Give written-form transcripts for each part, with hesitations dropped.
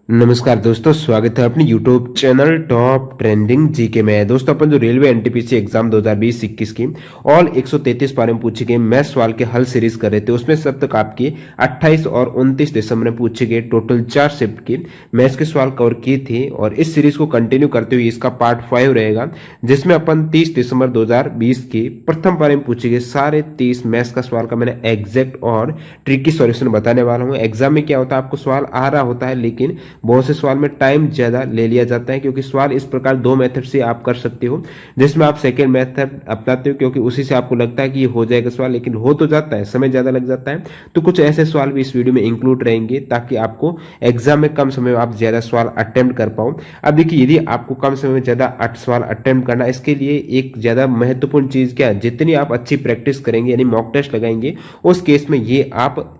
नमस्कार दोस्तों, स्वागत है अपने YouTube channel top trending GK में। दोस्तों अपन जो रेलवे एनटीपीसी एग्जाम 2020-21 की ऑल 133 बारे में पूछे गए मैथ सवाल के हल सीरीज कर रहे थे, उसमें सब तक आपकी 28 और 29 दिसंबर में पूछे गए टोटल 4 शिफ्ट के मैथ्स के सवाल कवर किए थे। और इस सीरीज को कंटिन्यू करते हुए इसका पार्ट 5 रहेगा, जिसमें अपन 30 दिसंबर 2020 के प्रथम बारे में पूछे गए सारे 30 मैथ्स का सवाल का मैंने एग्जैक्ट और ट्रिकी सॉल्यूशन बताने वाला हूँ। एग्जाम में क्या होता है, आपको सवाल आ रहा होता है लेकिन बहुत से सवाल में टाइम ज्यादा ले लिया जाता है, क्योंकि सवाल इस प्रकार दो मेथड से आप कर सकते हो, जिसमें आप सेकेंड मेथड अपनाते हो क्योंकि उसी से आपको लगता है कि ये हो जाएगा सवाल, लेकिन हो तो जाता है, समय ज्यादा लग जाता है। तो कुछ ऐसे सवाल भी इस वीडियो में इंक्लूड रहेंगे ताकि आपको एग्जाम में कम समय में आप ज्यादा सवाल अटेम्प्ट कर पाओ। अब देखिए, यदि आपको कम समय में ज्यादा सवाल अटेम्प्ट करना, इसके लिए एक ज्यादा महत्वपूर्ण चीज क्या है, जितनी आप अच्छी प्रैक्टिस करेंगे यानी मॉक टेस्ट लगाएंगे, उस केस में ये आप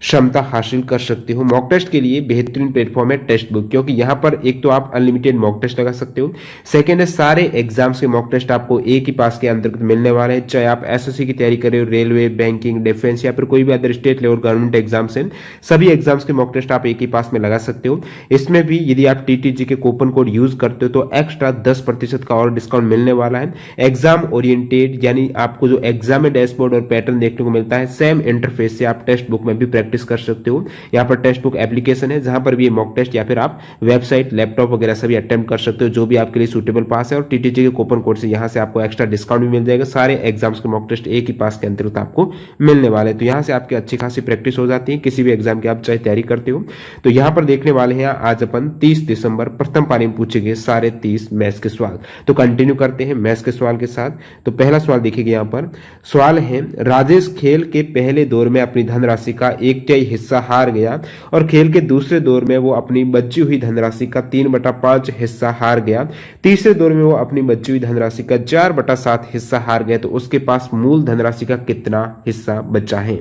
क्षमता हासिल कर सकते हो। मॉक टेस्ट के लिए बेहतरीन प्लेटफॉर्म है टेक्स्ट बुक, क्योंकि यहाँ पर एक तो आप अनलिमिटेड मॉक टेस्ट लगा सकते हो, सेकंड है सारे एग्जाम्स के मॉक टेस्ट आपको एक ही पास के अंतर्गत मिलने वाले हैं। चाहे आप एसएससी की तैयारी कर रहे हो, रेलवे, बैंकिंग, डिफेंस या फिर कोई भी other state level government exams हैं, सभी एग्जाम्स के मॉक टेस्ट आप एक ही पास में लगा सकते हो। इसमें भी यदि आप टीटीजी के कूपन कोड यूज करते हो तो एक्स्ट्रा 10% का और डिस्काउंट मिलने वाला है। एग्जाम ओरिएंटेड यानी आपको जो एग्जाम में डैशबोर्ड और पैटर्न देखने को मिलता है, सेम इंटरफेस से आप टेक्स्ट बुक में भी प्रैक्टिस कर सकते हो। यहाँ पर टेक्स्ट बुक एप्लीकेशन है जहां पर भी मॉक टेस्ट या फिर आप वेबसाइट, लैपटॉप वगैरह सभी अटेम्प्ट कर सकते हो, जो भी आपके लिए सूटेबल पास है। और टीटीजी के कूपन कोड से यहां से आपको एक्स्ट्रा डिस्काउंट भी मिल जाएगा। सारे एग्जाम्स के मॉक टेस्ट एक ही पास के अंतर्गत आपको मिलने वाले, तो यहां से आपकी अच्छी खासी प्रैक्टिस हो जाती है किसी भी एग्जाम की आप चाहे तैयारी करते हो। तो यहां पर देखने वाले हैं आज अपन 30 दिसंबर प्रथम पारी में पूछे गए सारे 30 मैथ्स के सवाल। तो कंटिन्यू करते हैं मैथ्स के सवाल के साथ। तो पहला सवाल देखिएगा, यहाँ पर सवाल है, राजेश खेल के पहले दौर में अपनी धनराशि का 1/3 हिस्सा हार गया और खेल के दूसरे दौर में वो अपनी बची हुई धनराशि का 3/5 हिस्सा हार गया। तीसरे दौर में वो अपनी बची हुई धनराशि का 4/7 हिस्सा हार गया, तो उसके पास मूल धनराशि का कितना हिस्सा बचा है।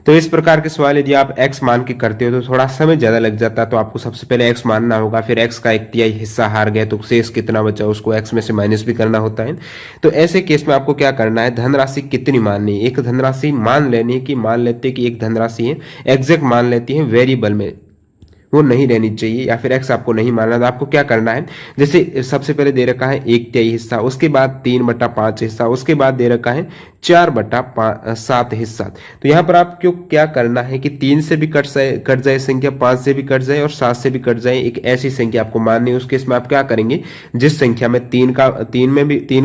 तो इस प्रकार के सवाल यदि आप x मान के करते हो तो थोड़ा समय ज्यादा लग जाता है। तो आपको सबसे पहले x मानना होगा, फिर x का 1/3 हिस्सा हार गया तो शेष कितना बचा उसको x में से माइनस भी करना होता है। तो ऐसे केस में आपको क्या करना है, धनराशि कितनी माननी है, एक धनराशि मान लेनी है कि मान लेते कि एक धनराशि है, एग्जैक्ट मान लेती है, वेरिएबल में वो नहीं रहनी चाहिए, या फिर एक्स आपको नहीं मानना। तो आपको क्या करना है, जैसे सबसे पहले दे रखा है 1/3 हिस्सा, उसके बाद 3/5 हिस्सा, उसके बाद दे रखा है 4/7 हिस्सा। तो यहाँ पर आपको क्या करना है कि 3 से भी कट जाए संख्या, 5 से भी कट जाए और 7 से भी कट जाए, एक ऐसी संख्या आपको माननी है। उस केस में आप क्या करेंगे, जिस संख्या में 3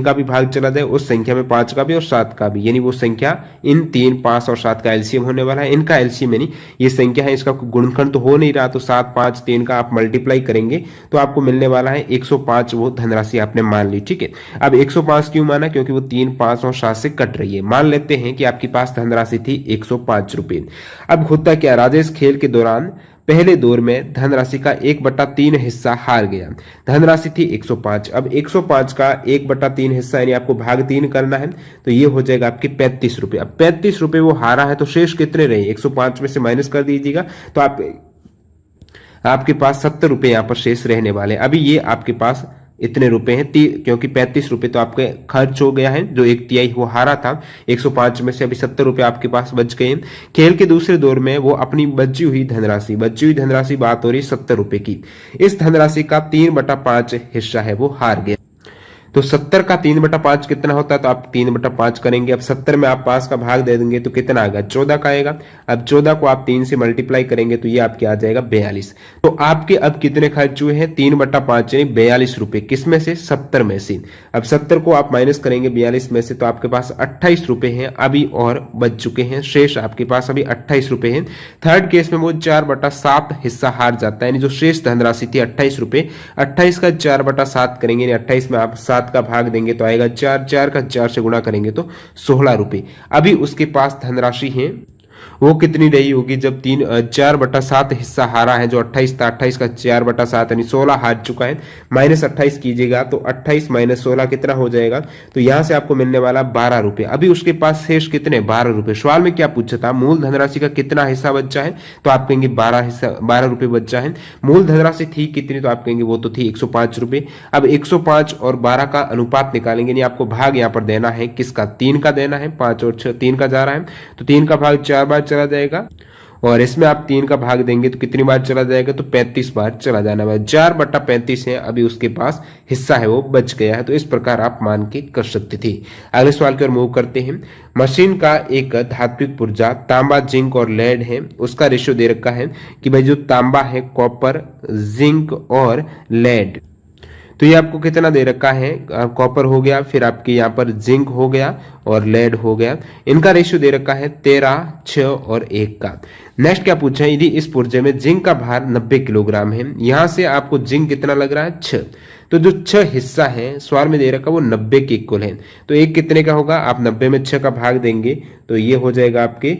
का भी भाग चला जाए, उस संख्या में 5 का भी और 7 का भी, यानी वो संख्या इन 3, 5 और 7 का एलसीएम होने वाला है। इनका एलसीएम यानी ये संख्या है, इसका गुणनखंड तो हो नहीं रहा, तो 7, 5, 3 का आप मल्टीप्लाई करेंगे तो आपको मिलने वाला है 105। वो धनराशि आपने मान ली, ठीक है। अब 105 क्यों माना, क्योंकि वो 3, 5 और 7 से कट रही है। मान लेते हैं कि आपके पास धनराशि थी 105 रुपए। अब होता क्या, राजेश खेल के दौरान पहले दौर में धनराशि का 1/3 हिस्सा हार गया। धनराशि थी 105, अब 105 का 1/3 हिस्सा यानी आपको भाग 3 करना है, तो ये हो जाएगा आपके 35 रुपए। अब 35 रुपए वो हारा है, तो शेष कितने रहे, 105 में से माइनस कर दीजिएगा, तो आपके पास 70 रुपए यहां पर शेष रहने वाले। अभी ये आपके पास इतने रुपए हैं, क्योंकि 35 रुपए तो आपके खर्च हो गया है, जो 1/3 वो हारा था 105 में से, अभी 70 रुपए आपके पास बच गए। खेल के दूसरे दौर में वो अपनी बची हुई धनराशि बात हो रही 70 रुपए की, इस धनराशि का 3/5 हिस्सा है वो हार गया। तो 70 का 3/5 कितना होता है, तो आप 3/5 करेंगे। अब 70 में आप 5 का भाग दे देंगे तो कितना आएगा, 14 का आएगा। अब 14 को आप 3 से मल्टीप्लाई करेंगे तो ये आपके आ जाएगा 42। तो आपके अब कितने खर्च हुए हैं, 3/5 यानी 42 रुपए, किसमें से, 70 में से। अब 70 को आप माइनस करेंगे 42 में से, तो आपके पास 28 रुपए हैं अभी और बच चुके हैं, शेष आपके पास अभी 28 रुपए हैं। थर्ड केस में वो 4/7 हिस्सा हार जाता है, यानी जो शेष धनराशि थी 28 रुपए, 28 का 4/7 करेंगे, यानी 28 में आप 7 का भाग देंगे तो आएगा 4, 4 का 4 से गुणा करेंगे तो 16 रुपए। अभी उसके पास धनराशि है वो कितनी रही होगी, जब 4/7 हिस्सा हारा है, जो 28 था, 28 का 4/7 यानी 16 हार चुका है, माइनस 28 कीजिएगा तो 28 माइनस 16 कितना हो जाएगा, तो यहां से आपको मिलने वाला 12 रुपए। अभी उसके पास शेष कितने, 12 रुपए। सवाल में क्या पूछा था, मूल धनराशि का कितना हिस्सा बचा है, तो आप कहेंगे 12 रुपए बचा है। मूल धनराशि थी कितनी, तो आप कहेंगे वो तो थी 105 रुपए। अब 105 और 12 का अनुपात निकालेंगे, यानी आपको भाग यहाँ पर देना है किसका, 3 का देना है, 5 और 6 3 का जा रहा है, तो 3 का भाग 4 बार चला जाएगा और इसमें आप 3 का भाग देंगे तो कितनी बार चला जाएगा, तो 35 बार चला जाना है। 4/35 है अभी उसके पास हिस्सा है वो बच गया है। तो इस प्रकार आप मान के कर सकते थे। अगले सवाल की ओर मूव करते हैं। मशीन का एक धात्विक पुर्जा तांबा, जिंक और लेड है। उसका रेशियो दे रखा है कि भाई जो तांबा है, कॉपर, जिंक और लेड, तो ये आपको कितना दे रखा है, कॉपर हो गया, फिर आपके यहाँ पर जिंक हो गया और लेड हो गया। इनका रेशियो दे रखा है 13, 6 और 1 का। नेक्स्ट क्या पूछा है, यदि इस पुर्जे में जिंक का भार 90 किलोग्राम है, यहां से आपको जिंक कितना लग रहा है, 6। तो जो 6 हिस्सा है सवाल में दे रखा वो 90 के इक्वल है। तो एक कितने का होगा, आप 90 में 6 का भाग देंगे तो ये हो जाएगा आपके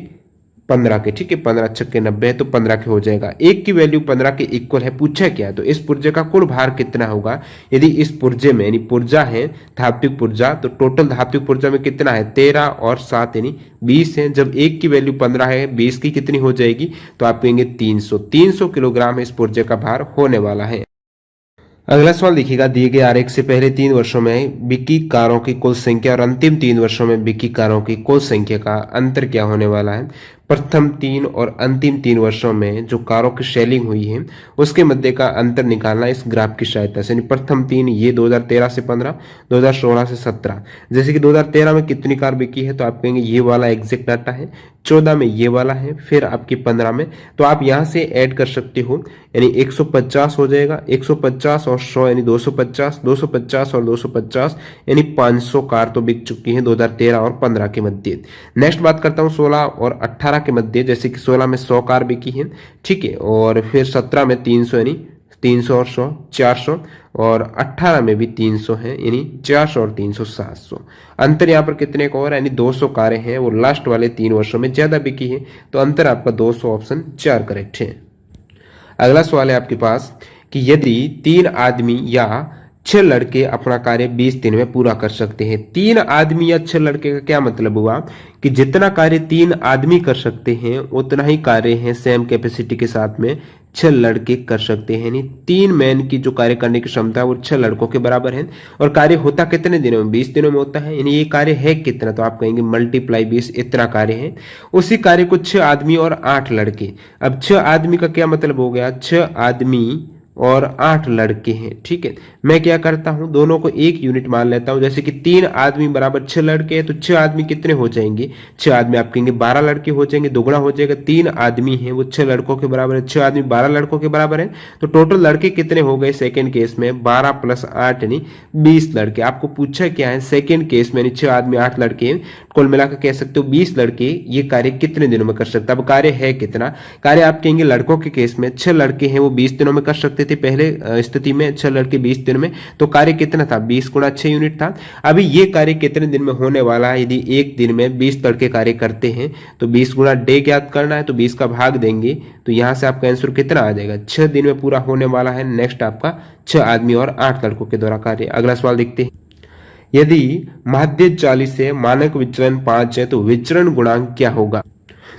15 के। ठीक है, 15 छक्के 90 है तो 15 के हो जाएगा। एक की वैल्यू 15 के इक्वल है। पूछा क्या, तो इस पुर्जे का कुल भार कितना होगा। यदि इस पुर्जे में यानी पुर्जा है धात्विक पुर्जा, तो टोटल धात्विक पुर्जा में कितना है, 13 और 7 यानी 20 है। जब एक की वैल्यू 15 है, 20 की कितनी हो जाएगी, तो आप कहेंगे 300 किलोग्राम इस पुर्जे का भार होने वाला है। अगला सवाल देखिएगा, दिए गए आरेख से पहले 3 वर्षों में बिकी कारों की कुल संख्या और अंतिम 3 वर्षों में बिकी कारों की कुल संख्या का अंतर क्या होने वाला है। प्रथम 3 और अंतिम 3 वर्षों में जो कारों की सेलिंग हुई है उसके मध्य का अंतर निकालना इस ग्राफ की सहायता से। प्रथम 3 ये 2013 से 15, 2016 से 17। जैसे कि 2013 में कितनी कार बिकी है, तो आप कहेंगे ये वाला एग्जैक्ट डाटा है, 14 में ये वाला है, फिर आपकी 15 में। तो आप यहां से ऐड कर सकते हो, यानी 150 हो जाएगा, 150 और 100 यानी 250, 250 और 250 यानी 500 कार तो बिक चुकी है 2013 और 15 के मध्य। नेक्स्ट बात करता हूँ 16 और 18 के मध्य। जैसे कि 16 में 100 कार बिकी है, ठीक है, और फिर 17 में 300 यानी 300 और 100 400, और 18 में भी 300 है यानी 400 और 300 700। अंतर यहाँ पर कितने का और, यानी 200 कारें हैं वो लास्ट वाले 3 वर्षों में ज्यादा बिकी है। तो अंतर आपका 200, ऑप्शन 4 करेक्ट है। अगला सवाल है आपके पास कि यदि 3 आदमी या 6 लड़के अपना कार्य 20 दिन में पूरा कर सकते हैं। 3 आदमी या 6 लड़के का क्या मतलब हुआ कि जितना कार्य 3 आदमी कर सकते हैं उतना ही कार्य है सेम कैपेसिटी के साथ में 6 लड़के कर सकते हैं। यानी 3 मैन की जो कार्य करने की क्षमता है वो 6 लड़कों के बराबर है। और कार्य होता कितने दिनों में, 20 दिनों में होता है। यानी ये कार्य है कितना, तो आप कहेंगे मल्टीप्लाई 20, इतना कार्य है। उसी कार्य को 6 आदमी और 8 लड़के। अब 6 आदमी का क्या मतलब हो गया, 6 आदमी और 8 लड़के हैं। ठीक है, मैं क्या करता हूं, दोनों को एक यूनिट मान लेता हूं। जैसे कि 3 आदमी बराबर 6 लड़के हैं, तो 6 आदमी कितने हो जाएंगे, 6 आदमी आप कहेंगे 12 लड़के हो जाएंगे, दुगुना हो जाएगा। 3 आदमी हैं वो 6 लड़कों के बराबर है, 6 आदमी 12 लड़कों के बराबर है। तो टोटल लड़के कितने हो गए सेकेंड केस में, 12 + 8 यानी 20 लड़के। आपको पूछा क्या है, सेकेंड केस में 6 आदमी 8 लड़के हैं, कुल मिलाकर कह सकते हो 20 लड़के ये कार्य कितने दिनों में कर सकते। अब कार्य है कितना, कार्य आप कहेंगे लड़कों के केस में 6 लड़के हैं वो 20 दिनों में कर सकते थे पहले स्थिति में, 6 लड़के 20 दिन में। तो कार्य कितना था, 20 × 6 यूनिट था। अभी ये कार्य कितने दिन में होने वाला है, यदि एक दिन में 20 लड़के कार्य करते हैं तो 20 × डे ज्ञात करना है, तो 20 का भाग देंगे तो यहां से आपका आंसर कितना आ जाएगा, 6 दिन में पूरा होने वाला है। नेक्स्ट आपका 6 आदमी और 8 लड़कों के द्वारा कार्य। अगला सवाल देखते हैं, यदि माध्य 40 है, मानक विचलन 5 है, तो विचरण गुणांक क्या होगा।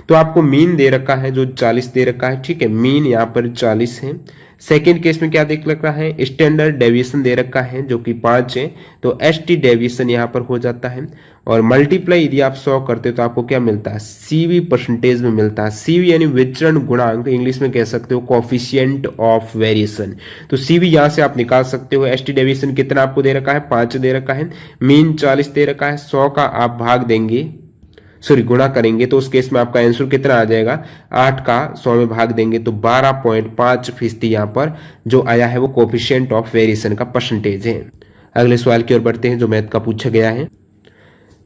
तो आपको मीन दे रखा है जो 40 दे रखा है, ठीक है, मीन यहाँ पर 40 है। सेकेंड केस में क्या देख रखा है, स्टैंडर्ड डेविएशन दे रखा है जो कि 5 है, तो एसटी डेविएशन यहाँ पर हो जाता है। और मल्टीप्लाई यदि आप 100 करते हो तो आपको क्या मिलता है, सीवी परसेंटेज में मिलता है। सीवी यानी विचरण गुणांक, इंग्लिश में कह सकते हो कोफिशिएंट ऑफ वेरिएशन। तो सीवी यहां से आप निकाल सकते हो। एसटी डेविएशन कितना आपको दे रखा है, 5 दे रखा है। मीन 40 दे रखा है, 100 का आप भाग देंगे, सॉरी गुणा करेंगे तो उस केस में आपका आंसर कितना आ जाएगा, 8 का 100 में भाग देंगे तो 12.5% यहाँ पर जो आया है वो कोफिशिएंट ऑफ वेरिएशन का परसेंटेज है। अगले सवाल की ओर बढ़ते हैं जो मैथ का पूछा गया है।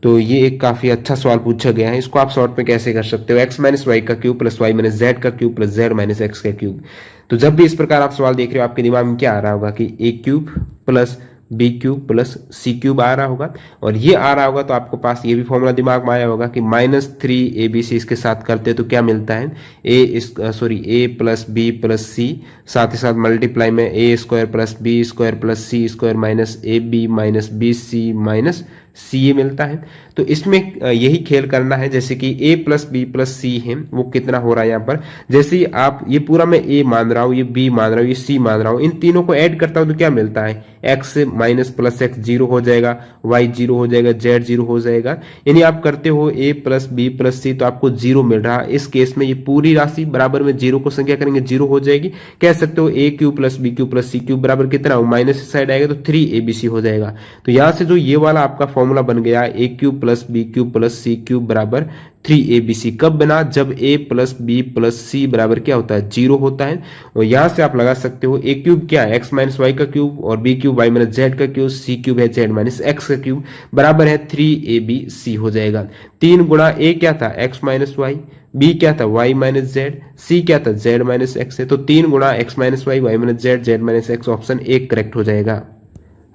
तो ये एक काफी अच्छा सवाल पूछा गया है। इसको आप शॉर्ट में कैसे कर सकते हो, x - y का क्यूब प्लस y - z का क्यूब प्लस z - x का क्यूब। तो जब भी इस प्रकार आप सवाल देख रहे हो आपके दिमाग में क्या आ रहा होगा कि a³ plus b³ plus c³ आ रहा होगा, और ये आ रहा होगा तो आपको पास ये भी फॉर्मूला दिमाग में आया होगा कि -3abc इसके साथ करते तो क्या मिलता है, a plus b plus c, साथ ही साथ मल्टीप्लाई में a² plus b² plus c² minus ab minus bc minus C A मिलता है। तो इसमें यही खेल करना है, जैसे कि ए प्लस बी प्लस सी है वो कितना हो रहा है यहाँ पर। जैसे ही आप ये पूरा मैं ए मान रहा हूँ, ये बी मान रहा हूँ, ये सी मान रहा हूँ, इन तीनों को ऐड करता हूँ तो क्या मिलता है, X minus plus x zero हो जाएगा, वाई जीरो हो जाएगा, जेड जीरो हो जाएगा। यानी आप करते हो ए प्लस बी प्लस सी तो आपको जीरो मिल रहा है। इस केस में ये पूरी राशि बराबर में जीरो को संख्या करेंगे जीरो हो जाएगी। कह सकते हो A cube plus B cube plus C cube बराबर कितना हो, माइनस इस साइड आएगा तो 3abc हो जाएगा। तो यहां से जो ये वाला आपका फॉर्मूला बन गया A cube plus B cube plus C cube बराबर 3abc, कब बना, जब a plus B plus C बराबर क्या होता है, जीरो होता है। और यहां से आप लगा सकते हो ए क्यूब क्या है, एक्स माइनस वाई का क्यूब, और B cube Y minus Z का क्यूब, सी क्यूब है जेड माइनस एक्स का क्यूब, बराबर है 3abc हो जाएगा। 3 गुणा ए क्या था, एक्स माइनस वाई, बी क्या था, वाई माइनस जेड, सी क्या था, जेड माइनस एक्स है। तो 3 गुणा X minus Y, Y minus Z, Z minus X, option एक करेक्ट हो जाएगा।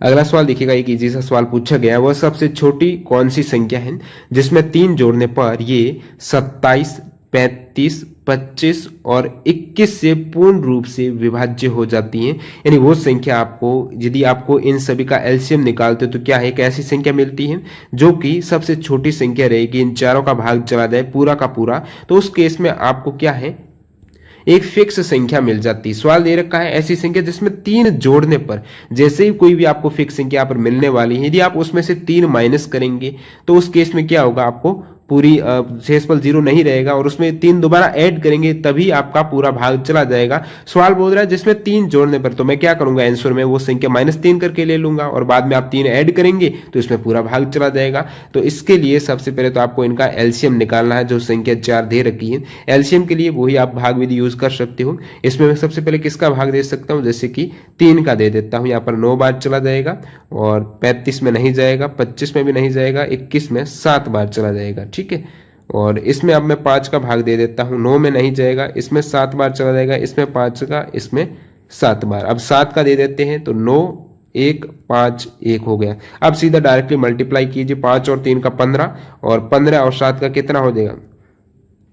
अगला सवाल देखिएगा, एक इजी सा सवाल पूछा गया है, वह सबसे छोटी कौन सी संख्या है जिसमें 3 जोड़ने पर ये 27, 35, 25 और 21 से पूर्ण रूप से विभाज्य हो जाती हैं। यानी वो संख्या आपको, यदि आपको इन सभी का एलसीएम निकालते तो क्या है, एक ऐसी संख्या मिलती है जो कि सबसे छोटी संख्या रहेगी, इन चारों का भाग चला जाए पूरा का पूरा, तो उस केस में आपको क्या है, एक फिक्स संख्या मिल जाती है। सवाल दे रखा है ऐसी संख्या जिसमें 3 जोड़ने पर, जैसे ही कोई भी आपको फिक्स संख्या पर मिलने वाली है, यदि आप उसमें से 3 माइनस करेंगे तो उस केस में क्या होगा, आपको पूरी शेषफल जीरो नहीं रहेगा, और उसमें 3 दोबारा ऐड करेंगे तभी आपका पूरा भाग चला जाएगा। सवाल बोल रहा है जिसमें 3 जोड़ने पर, तो मैं क्या करूंगा, आंसर में वो संख्या -3 करके ले लूंगा, और बाद में आप 3 ऐड करेंगे तो इसमें पूरा भाग चला जाएगा। तो इसके लिए सबसे पहले तो आपको इनका एलसीएम निकालना है, जो संख्या 4 दे रखी है। एलसीएम के लिए वही आप भाग विधि यूज कर सकते हो। इसमें मैं सबसे पहले किसका भाग दे सकता हूँ, जैसे कि 3 का दे देता हूँ, यहाँ पर 9 बार चला जाएगा, और 35 में नहीं जाएगा, 25 में भी नहीं जाएगा, 21 में 7 बार चला जाएगा, ठीक है। और इसमें अब मैं 5 का भाग दे देता हूं, 9 में नहीं जाएगा, इसमें 7 बार चला जाएगा, इसमें 5 का, इसमें 7 बार। अब 7 का दे देते हैं तो 9 1 5 1 हो गया। अब सीधा डायरेक्टली मल्टीप्लाई कीजिए, 5 और 3 का 15, और 15 और 7 का कितना हो जाएगा,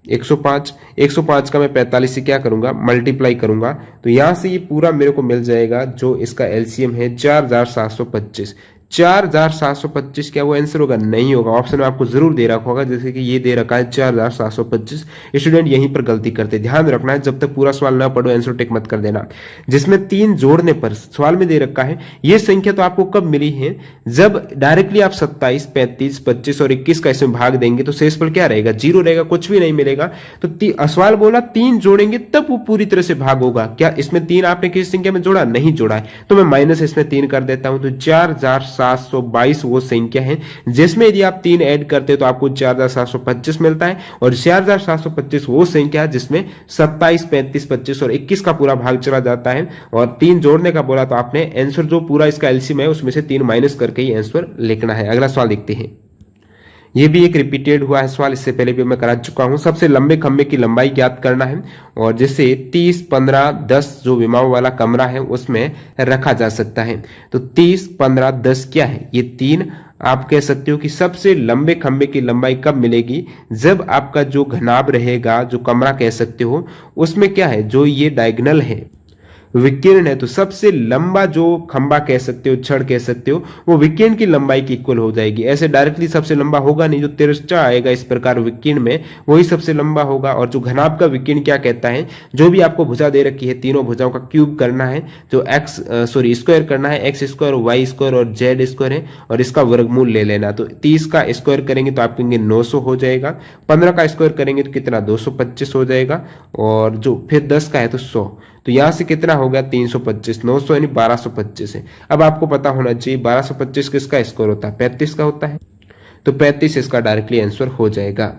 105। 105 का मैं 45 से क्या करूंगा, मल्टीप्लाई करूंगा, तो यहां से ये पूरा मेरे को मिल जाएगा, जो इसका एलसीएम है 4725। 4725 क्या वो आंसर होगा, नहीं होगा। ऑप्शन में आपको जरूर दे रखा होगा, जैसे कि ये दे रखा है 4725। स्टूडेंट यहीं पर गलती करते, ध्यान रखना है, जब तक पूरा सवाल ना पढ़ो आंसर टिक मत कर देना। जिसमें 3 जोड़ने पर सवाल में दे रखा है, ये संख्या तो आपको कब मिली है, जब डायरेक्टली आप 27, 35, 25 और 21 का इसमें भाग देंगे तो शेषफल क्या रहेगा, जीरो रहेगा, कुछ भी नहीं मिलेगा। तो सवाल बोला 3 जोड़ेंगे तब वो पूरी तरह से भाग होगा। क्या इसमें 3 आपने किसी संख्या में जोड़ा, नहीं जोड़ा है, तो मैं माइनस इसमें 3 कर देता हूं। तो 4722 वो संख्या है जिसमें यदि आप 3 ऐड करते तो आपको 4725 मिलता है, और 4725 वो संख्या है जिसमें 27, 35, 25 और 21 का पूरा भाग चला जाता है। और 3 जोड़ने का बोला तो आपने आंसर जो पूरा इसका एलसीएम है उसमें से 3 माइनस करके ही आंसर लिखना है। अगला सवाल देखते हैं, ये भी एक रिपीटेड हुआ है सवाल, इससे पहले भी मैं करा चुका हूं। सबसे लंबे खंबे की लंबाई ज्ञात करना है, और जैसे 30, 15, 10 जो विमाओं वाला कमरा है उसमें रखा जा सकता है। तो 30, 15, 10 क्या है, ये 3 आप कह सकते हो कि सबसे लंबे खंबे की लंबाई कब मिलेगी, जब आपका जो घनाभ रहेगा, जो कमरा कह सकते हो, उसमें क्या है, जो ये डायगोनल है, विकिरण है, तो सबसे लंबा जो खंबा कह सकते हो, छड़ कह सकते हो, वो विकिरण की लंबाई की इक्वल हो जाएगी। ऐसे डायरेक्टली सबसे लंबा होगा नहीं, जो तिरछा आएगा इस प्रकार विकिरण में वही सबसे लंबा होगा। और जो घनाभ का विकिरण क्या कहता है, जो भी आपको भुजा दे रखी है, तीनों भुजाओं का क्यूब करना है, जो स्क्वायर करना है, एक्स स्क्वायर, वाई स्क्वायर और जेड स्क्वायर है, और इसका वर्गमूल ले लेना। तो 30 का स्क्वायर करेंगे तो आप कहेंगे 900 हो जाएगा, 15 का स्क्वायर करेंगे तो कितना 225 हो जाएगा, और जो फिर 10 का है तो 100, तो यहां से कितना हो गया 325, 900 यानी 1225 है। अब आपको पता होना चाहिए 1225 किसका स्क्वायर होता है, 35 का होता है, तो 35 इसका डायरेक्टली आंसर हो जाएगा।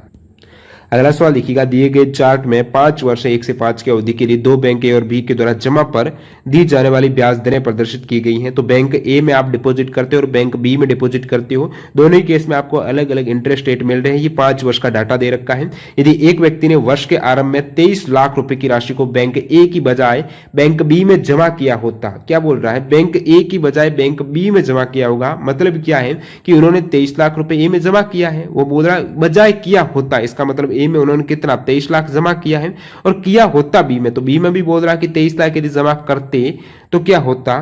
अगला सवाल देखिएगा, दिए गए चार्ट में 5 वर्ष 1 से 5 की अवधि के लिए 2 बैंक ए और बी के द्वारा जमा पर दी जाने वाली ब्याज दरें प्रदर्शित की गई हैं। तो बैंक ए में आप डिपॉजिट करते हो और बैंक बी में डिपॉजिट करते हो, दोनों ही केस में आपको अलग अलग इंटरेस्ट रेट मिल रहे हैं। ये 5 वर्ष का डाटा दे रखा है। यदि एक व्यक्ति ने वर्ष के आरंभ में 23 लाख रुपए की राशि को बैंक ए की बजाय बैंक बी में जमा किया होता, क्या बोल रहा है, बैंक ए की बजाय बैंक बी में जमा किया होगा, मतलब क्या है कि उन्होंने 23 लाख रुपए ए में जमा किया है, वो बोल रहा है बजाय किया होता, इसका मतलब ए में उन्होंने कितना 23 लाख जमा किया है, और किया होता बी में, तो बी में भी बोल रहा है कि 23 लाख यदि जमा करते तो क्या होता,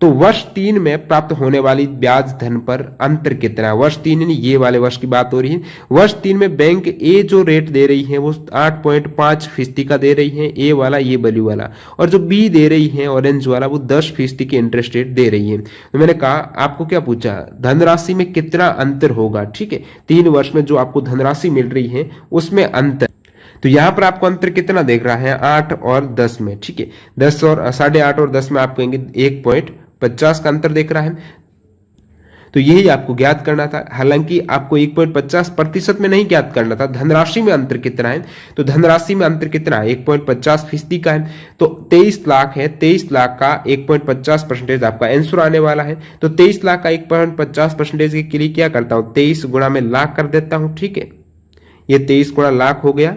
तो वर्ष 3 में प्राप्त होने वाली ब्याज धन पर अंतर कितना है। वर्ष 3 यानी ये वाले वर्ष की बात हो रही है। वर्ष 3 में बैंक ए जो रेट दे रही है वो 8.5% का दे रही है, ए वाला, ये ब्लू वाला, और जो बी दे रही है ऑरेंज वाला वो 10% की इंटरेस्ट रेट दे रही है। तो मैंने कहा आपको क्या पूछा, धनराशि में कितना अंतर होगा। ठीक है, 3 वर्ष में जो आपको धनराशि मिल रही है उसमें अंतर, तो यहां पर आपको अंतर कितना देख रहा है, 8 और 10 में। ठीक है, 10 और 8.5 और 10 में आप कहेंगे 1.50 का अंतर देख रहा है। तो यही आपको ज्ञात करना था। हालांकि आपको 1.50% में नहीं ज्ञात करना था, धनराशि में अंतर कितना है। तो धनराशि में अंतर कितना है, 1.50% का है। तो 23 लाख है, 23 लाख का 1.50% आपका आंसर आने वाला है। तो 23 लाख का 1.50% के लिए क्या करता हूं, 23 गुणा में लाख कर देता हूं। ठीक है, ये 23 गुणा लाख हो गया,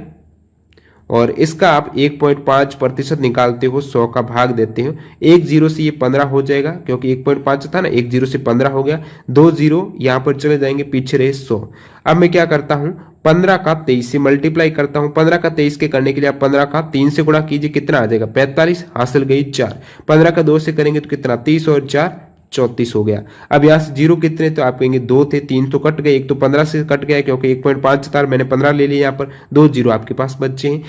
और इसका आप 1.5% निकालते हो, 100 का भाग देते हो, 1 जीरो से ये 15 हो जाएगा, क्योंकि 1.5 था ना, 1 जीरो से 15 हो गया, 2 जीरो यहां पर चले जाएंगे, पीछे रहे 100। अब मैं क्या करता हूं, 15 का 23 से मल्टीप्लाई करता हूं। 15 का 23 के करने के लिए आप 15 का 3 से गुणा कीजिए, कितना आ जाएगा, 45, हासिल गई 4। 15 का 2 से करेंगे तो कितना, 30 और 4 34 हो गया। अब यहां से जीरो कितने, तो आप कहेंगे 2 थे, 3 तो कट गए, एक तो 15 से कट गया क्योंकि 1.5 था, मैंने 15 ले लिया, यहाँ पर 2 जीरो आपके पास बचे हैं।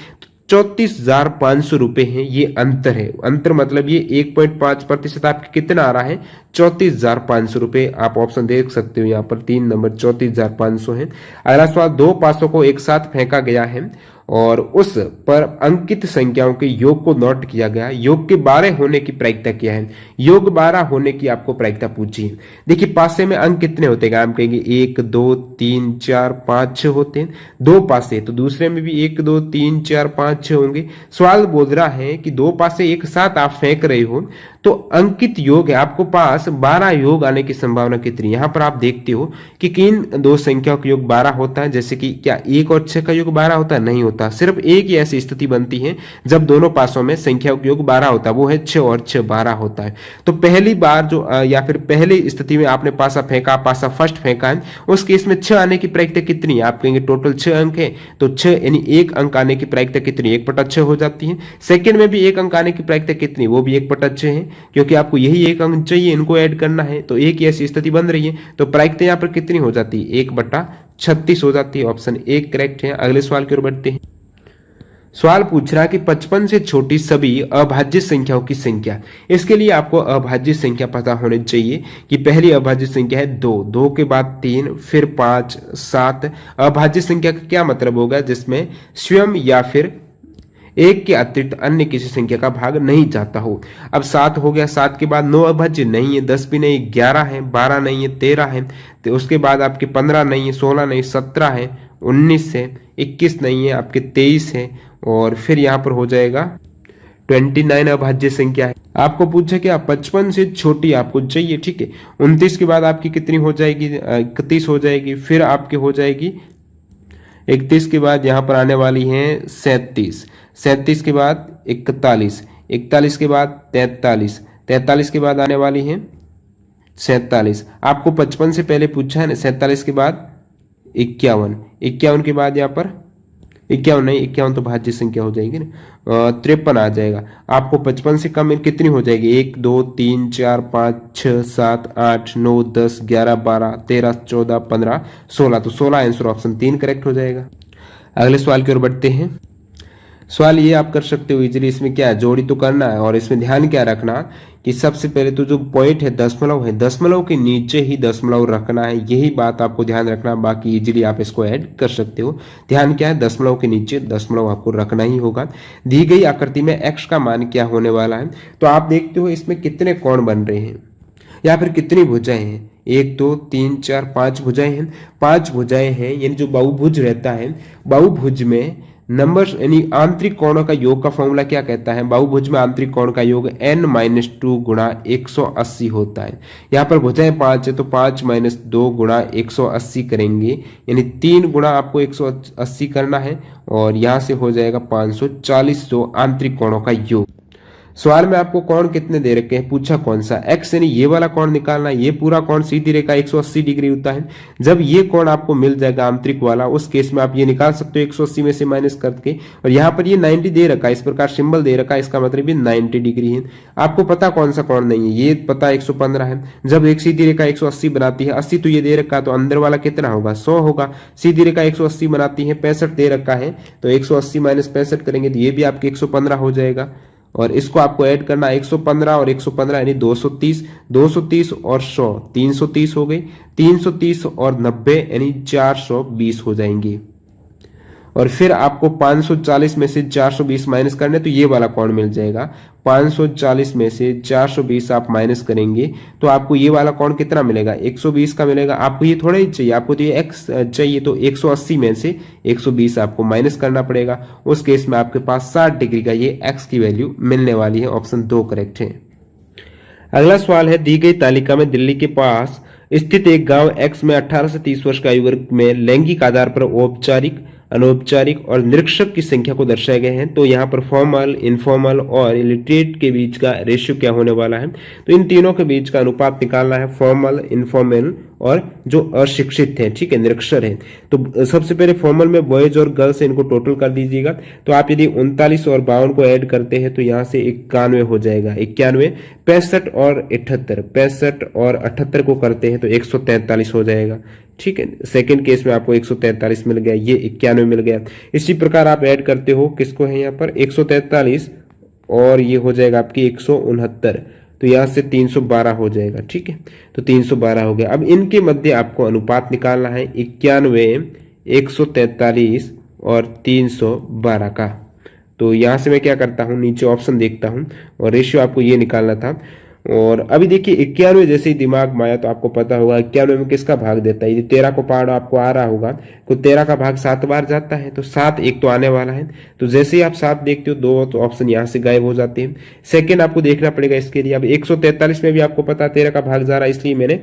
34,500 रुपए हैं, ये अंतर है। अंतर मतलब ये 1.5% आपके कितना आ रहा है, 34,500 रुपए। आप ऑप्शन देख सकते हो यहाँ पर 3 नंबर 34,500 है। अगला सवाल, 2 पासों को एक साथ फेंका गया है और उस पर अंकित संख्याओं के योग को नोट किया गया। योग के 12 होने की प्रायिकता क्या है, योग 12 होने की आपको प्रायिकता पूछी है। देखिए पासे में अंक कितने होते हैं, हम कहेंगे 1 2 3 4 5 6 होते हैं, 2 पासे, तो दूसरे में भी 1 2 3 4 5 6 होंगे। सवाल बोल रहा है कि 2 पासे एक साथ आप फेंक रहे हो तो अंकित योग है आपको पास 12 योग आने की संभावना कितनी। यहां पर आप देखते हो कि किन दो संख्याओं का योग 12 होता है, जैसे कि क्या 1 और 6 का योग 12 होता है, नहीं होता। सिर्फ एक ही ऐसी स्थिति बनती है जब दोनों पासों में संख्याओं का योग 12 होता है, वो है 6 और 6 12 होता है। तो पहली बार जो या फिर पहली स्थिति में आपने पासा फेंका, पासा फर्स्ट फेंका है, उस केस में 6 आने की प्रायिकता कितनी है, आप कहेंगे टोटल 6 अंक है, तो 6 यानी 1 अंक आने की प्रायिकता कितनी, 1/6 हो जाती है। सेकंड में भी 1 अंक आने की प्रायिकता कितनी, वो भी 1/6 है, क्योंकि आपको यही 1 अंक चाहिए, इनको ऐड करना है, तो एक ही ऐसी स्थिति बन रही है, तो प्रायिकता यहाँ पर कितनी हो जाती है, 1/36 हो जाती है। ऑप्शन 1 करेक्ट है। अगले सवाल की ओर बढ़ते हैं। सवाल पूछ रहा है कि 55 से छोटी सभी अभाज्य संख्याओं की संख्या। इसके लिए आपको अभाज्य संख्या पता होनी चाहिए कि पहली अभाज्य संख्या है 2, 2 के बाद 3, फिर 5, 7। अभाज्य संख्या का क्या मतलब होगा, जिसमें स्वयं या फिर एक के अतिरिक्त अन्य किसी संख्या का भाग नहीं जाता हो। अब 7 हो गया, 7 के बाद 9 अभाज्य नहीं है, 10 भी नहीं, 11 है, 12 नहीं है, 13 है, तो उसके बाद आपके 15 नहीं है, 16 नहीं, 17 है, 19 है, 21 नहीं है, आपके 23 है, और फिर यहां पर हो जाएगा 29 अभाज्य संख्या है। आपको पूछे कि आप 55 से छोटी आपको चाहिए, ठीक है। 29 के बाद आपकी कितनी हो जाएगी, 31 हो जाएगी, फिर आपकी हो जाएगी 31 के बाद यहां पर आने वाली है 37, 37 के बाद 41, 41 के बाद 43, 43 के बाद आने वाली है 47। आपको 55 से पहले पूछा है ना, 47 के बाद 51, 51 के बाद यहाँ पर 51 नहीं, 51 तो भाज्य संख्या हो जाएगी ना, 53 आ जाएगा। आपको 55 से कम कितनी हो जाएगी, 1 2 3 4 5 6 7 8 9 10 11 12 13 14 15 16, तो 16 आंसर ऑप्शन 3 करेक्ट हो जाएगा। अगले सवाल की ओर बढ़ते हैं। सवाल ये आप कर सकते हो इजीली, इसमें क्या है, जोड़ी तो करना है, और इसमें ध्यान क्या रखना कि सबसे पहले तो जो पॉइंट है दशमलव है, दशमलव के नीचे ही दशमलव रखना है, यही बात आपको ध्यान रखना। बाकी इजीली आप इसको ऐड कर सकते हो। ध्यान क्या है, दशमलव के नीचे दशमलव आपको रखना ही होगा। दी गई आकृति में x का मान क्या होने वाला है, तो आप देखते हो इसमें कितने कोण बन रहे हैं या फिर कितनी भुजाएं हैं, 1 2 3 4 5 भुजाएं हैं, 5 भुजाएं हैं, यानी जो बहुभुज रहता है, बहुभुज में नंबर यानी आंतरिक कोणों का योग का फॉर्मूला क्या कहता है, बहुभुज में आंतरिक कोण का योग n-2 गुणा 180 होता है। यहाँ पर भुजाएं 5 है तो 5 - 2 गुणा 180 करेंगे, यानी 3 गुणा आपको 180 करना है, और यहाँ से हो जाएगा 540 आंतरिक कोणों का योग। सवाल में आपको कोण कितने दे रखे हैं, पूछा कौन सा, एक्स यानी ये वाला कोण निकालना। ये पूरा कोण सीधी रेखा 180 डिग्री होता है। जब ये कोण आपको मिल जाएगा आंतरिक वाला, उस केस में आप ये निकाल सकते हो 180 में से माइनस करके। और यहाँ पर ये 90 दे रखा है, इस प्रकार सिंबल दे रखा है, इसका मतलब ये 90 डिग्री है। आपको पता कौन सा कोण नहीं है, ये पता 115 है। जब एक सीधी रेखा 180 बनाती है, 80 तो ये दे रखा है, तो अंदर वाला कितना होगा, 100 होगा। सीधी रेखा 180 बनाती है, 65 दे रखा है, तो 180 माइनस 65 करेंगे तो ये भी आपके 115 हो जाएगा। और इसको आपको ऐड करना 115 और 115 यानी 230, 230 और 100 330 हो गई, 330 और 90 यानी 420 हो जाएंगी। और फिर आपको 540 में से 420 माइनस करने, तो ये वाला कोण मिल जाएगा। 540 में से 420 आप माइनस करेंगे तो आपको ये वाला कोण कितना मिलेगा, 120 का मिलेगा। आपको ये थोड़ा ही चाहिए, आपको तो ये एक्स चाहिए, तो 180 में से 120 आपको माइनस करना पड़ेगा। उस केस में आपके पास 60 डिग्री का ये एक्स की वैल्यू मिलने वाली है। ऑप्शन 2 करेक्ट है। अगला सवाल है, दी गई तालिका में दिल्ली के पास स्थित एक गांव एक्स में 18 से 30 वर्ष का आयु वर्ग में लैंगिक आधार पर औपचारिक, अनौपचारिक और निरीक्षक की संख्या को दर्शाए गए हैं। तो यहाँ पर फॉर्मल, इनफॉर्मल और इलिटरेट के बीच का रेशियो क्या होने वाला है, तो इन तीनों के बीच का अनुपात निकालना है, फॉर्मल, इनफॉर्मल और जो अशिक्षित है, ठीक है, निरक्षर है। तो सबसे पहले फॉर्मल में बॉयज और गर्ल्स है, इनको टोटल कर दीजिएगा। तो आप यदि 39 और 52 को ऐड करते हैं तो यहाँ से 91 हो जाएगा, 91, 65 और 78, 65 और 78 को करते हैं तो 143 हो जाएगा, ठीक है। सेकंड केस में आपको 143 मिल गया, ये 91 मिल गया। इसी प्रकार आप ऐड करते हो, किसको है यहाँ पर 143 और ये हो जाएगा आपकी 169, तो यहाँ से 312 हो जाएगा, ठीक है। तो 312 हो गया। अब इनके मध्य आपको अनुपात निकालना है 91, 143 और 312 का। तो यहाँ से मैं क्या करता हूँ, नीचे ऑप्शन देखता हूँ और रेशियो आपको ये निकालना था। और अभी देखिए 91 जैसे ही दिमाग में आया तो आपको पता होगा 91 में किसका भाग देता है, यदि 13 को पहाड़ आपको आ रहा होगा तो 13 का भाग 7 बार जाता है, तो 7 एक तो आने वाला है। तो जैसे ही आप 7 देखते हो, 2 तो ऑप्शन यहाँ से गायब हो जाते हैं। सेकंड आपको देखना पड़ेगा इसके लिए। अब 143 में भी आपको पता 13 का भाग जा रहा है, इसलिए मैंने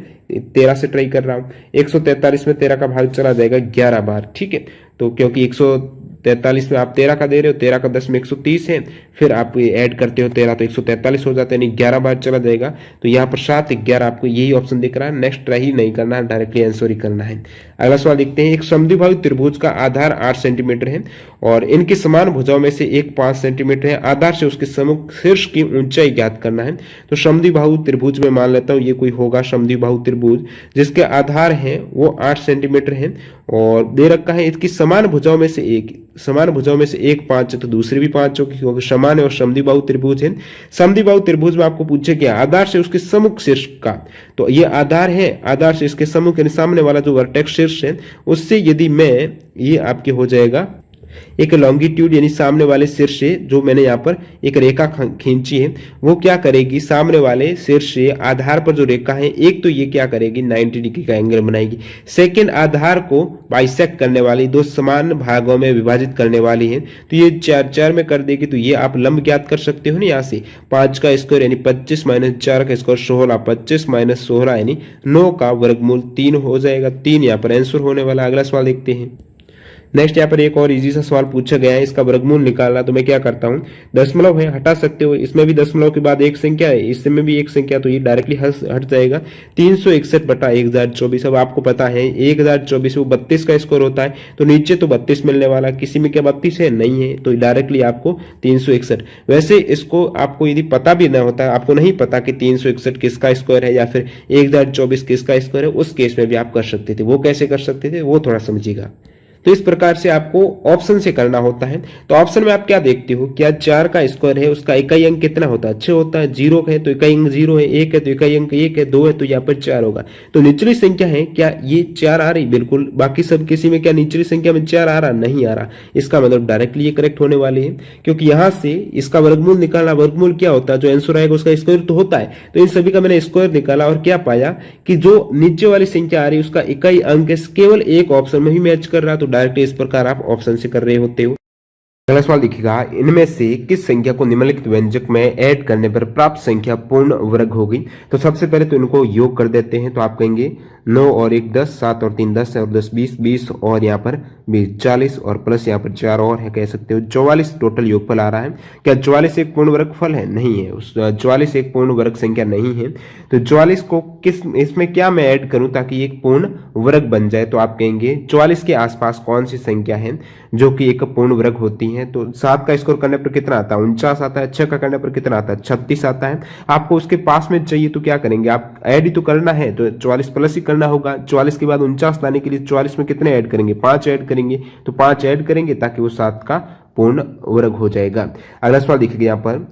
13 से ट्राई कर रहा हूँ। 143 में 13 का भाग चला जाएगा 11 बार, ठीक है। तो क्योंकि 143 में आप 13 का दे रहे हो, 13 का 10 में 130 है, फिर आप ये ऐड करते हो 13 तो 143 हो जाता है, यानी 11 बार चला जाएगा। तो यहाँ पर 7, 11 आपको यही ऑप्शन दिख रहा है। नेक्स्ट ट्राई नहीं करना है, डायरेक्टली आंसर ही करना है। अगला सवाल देखते हैं। एक समद्विबाहु त्रिभुज का आधार 8 सेंटीमीटर है और इनकी समान भुजाओं में से एक 5 सेंटीमीटर है। आधार से उसके सम्मुख शीर्ष की ऊंचाई ज्ञात करना है। तो समद्विबाहु त्रिभुज में मान लेता हूँ ये कोई होगा समद्विबाहु त्रिभुज जिसके आधार है वो 8 सेंटीमीटर है और दे रखा है इसकी समान भुजाओं में से एक, समान भुजाओं में से एक 5 है तो दूसरी भी 5 होगी क्योंकि समान है और समद्विबाहु त्रिभुज है। समद्विबाहु त्रिभुज में आपको पूछे क्या, आधार से उसके सम्मुख शीर्ष का, तो ये आधार है, आधार से इसके सम्मुख यानी सामने वाला जो वर्टेक्स शीर्ष है उससे यदि मैं ये आपके हो जाएगा एक लॉन्गिट्यूड यानी सामने वाले शीर्ष से जो मैंने यहाँ पर एक रेखा खींची है वो क्या करेगी, सामने वाले शीर्ष से आधार पर जो रेखा है एक तो ये क्या करेगी 90 डिग्री का एंगल बनाएगी। सेकंड आधार को बाइसेक्ट करने वाली, दो समान भागों में विभाजित करने वाली है तो ये 4 में कर देगी। तो ये आप लंब ज्ञात कर सकते हो ना, यहाँ से 5 का स्क्वायर यानी 25 माइनस 4 का स्क्वायर 16, 25 माइनस 16 यानी 9 का वर्गमूल 3 हो जाएगा। 3 यहाँ पर आंसर होने वाला। अगला सवाल देखते हैं। नेक्स्ट यहाँ पर एक और इजी सा सवाल पूछा गया है, इसका वर्गमूल निकालना। तो मैं क्या करता हूँ, दशमलव है हटा सकते हो, इसमें भी दशमलव के बाद एक संख्या है, इसमें भी एक संख्या, तो ये डायरेक्टली हट जाएगा। 361 बटा 1024। अब आपको पता है 1024 वो 32 का स्क्वायर होता है तो नीचे तो 32 मिलने वाला, किसी में क्या 32 है, नहीं है, तो डायरेक्टली आपको 361। वैसे इसको आपको यदि पता भी ना होता, आपको नहीं पता कि 361 किसका स्क्वायर है या फिर 1024 किसका स्क्वायर है, उस केस में भी आप कर सकते थे। वो कैसे कर सकते थे वो थोड़ा समझिएगा। तो इस प्रकार से आपको ऑप्शन से करना होता है। तो ऑप्शन में आप क्या देखते हो, क्या 4 का स्क्वायर है उसका इकाई अंक कितना होता है, 6 होता है। 0 है तो इकाई अंक 0 है, 1 है तो इकाई अंक 1 है, 2 है तो यहाँ पर 4 होगा। तो निचली संख्या है क्या ये 4 आ रही, बिल्कुल। बाकी सब किसी में क्या निचली संख्या में 4 आ रहा, नहीं आ रहा। इसका मतलब डायरेक्टली ये करेक्ट होने वाली है क्योंकि यहाँ से इसका वर्गमूल निकालना। वर्गमूल क्या होता है, जो आंसर आएगा उसका स्क्वायर तो होता है। तो इन सभी का मैंने स्क्वायर निकाला और क्या पाया कि जो नीचे वाली संख्या आ रही है उसका इकाई अंक केवल एक ऑप्शन में ही मैच कर रहा, तो डायरेक्टली इस प्रकार आप ऑप्शन से कर रहे होते हो। अगला सवाल देखिएगा, इनमें से किस संख्या को निम्नलिखित व्यंजक में ऐड करने पर प्राप्त संख्या पूर्ण वर्ग होगी। तो सबसे पहले तो इनको योग कर देते हैं। तो आप कहेंगे 9 और 1 10, 7 और 3 10 और 10 20, 20 और यहाँ पर 20 40 और प्लस यहाँ पर 4 और है, कह सकते हो 44 टोटल योगफल आ रहा है। क्या 44 एक पूर्ण वर्गफल है? नहीं है, उस 44 एक पूर्ण वर्ग संख्या नहीं है। तो 44 को किस इसमें क्या मैं ऐड करूं ताकि एक पूर्ण वर्ग बन जाए? तो आप कहेंगे 44 के आसपास कौन सी संख्या है जो कि एक पूर्ण वर्ग होती है? तो 7 का स्कोर करने पर कितना आता है? 49 आता है। 6 का करने पर कितना आता है? 36 आता है। आपको उसके पास में चाहिए तो क्या करेंगे? आप ऐड ही तो करना है, तो 44 प्लस ही करना होगा। 44 के बाद 49 लाने के लिए 44 में कितने ऐड करेंगे? 5 ऐड करेंगे। तो 5 ऐड करेंगे ताकि वो 7 का पूर्ण वर्ग हो जाएगा। अगला सवाल देखिए यहाँ पर,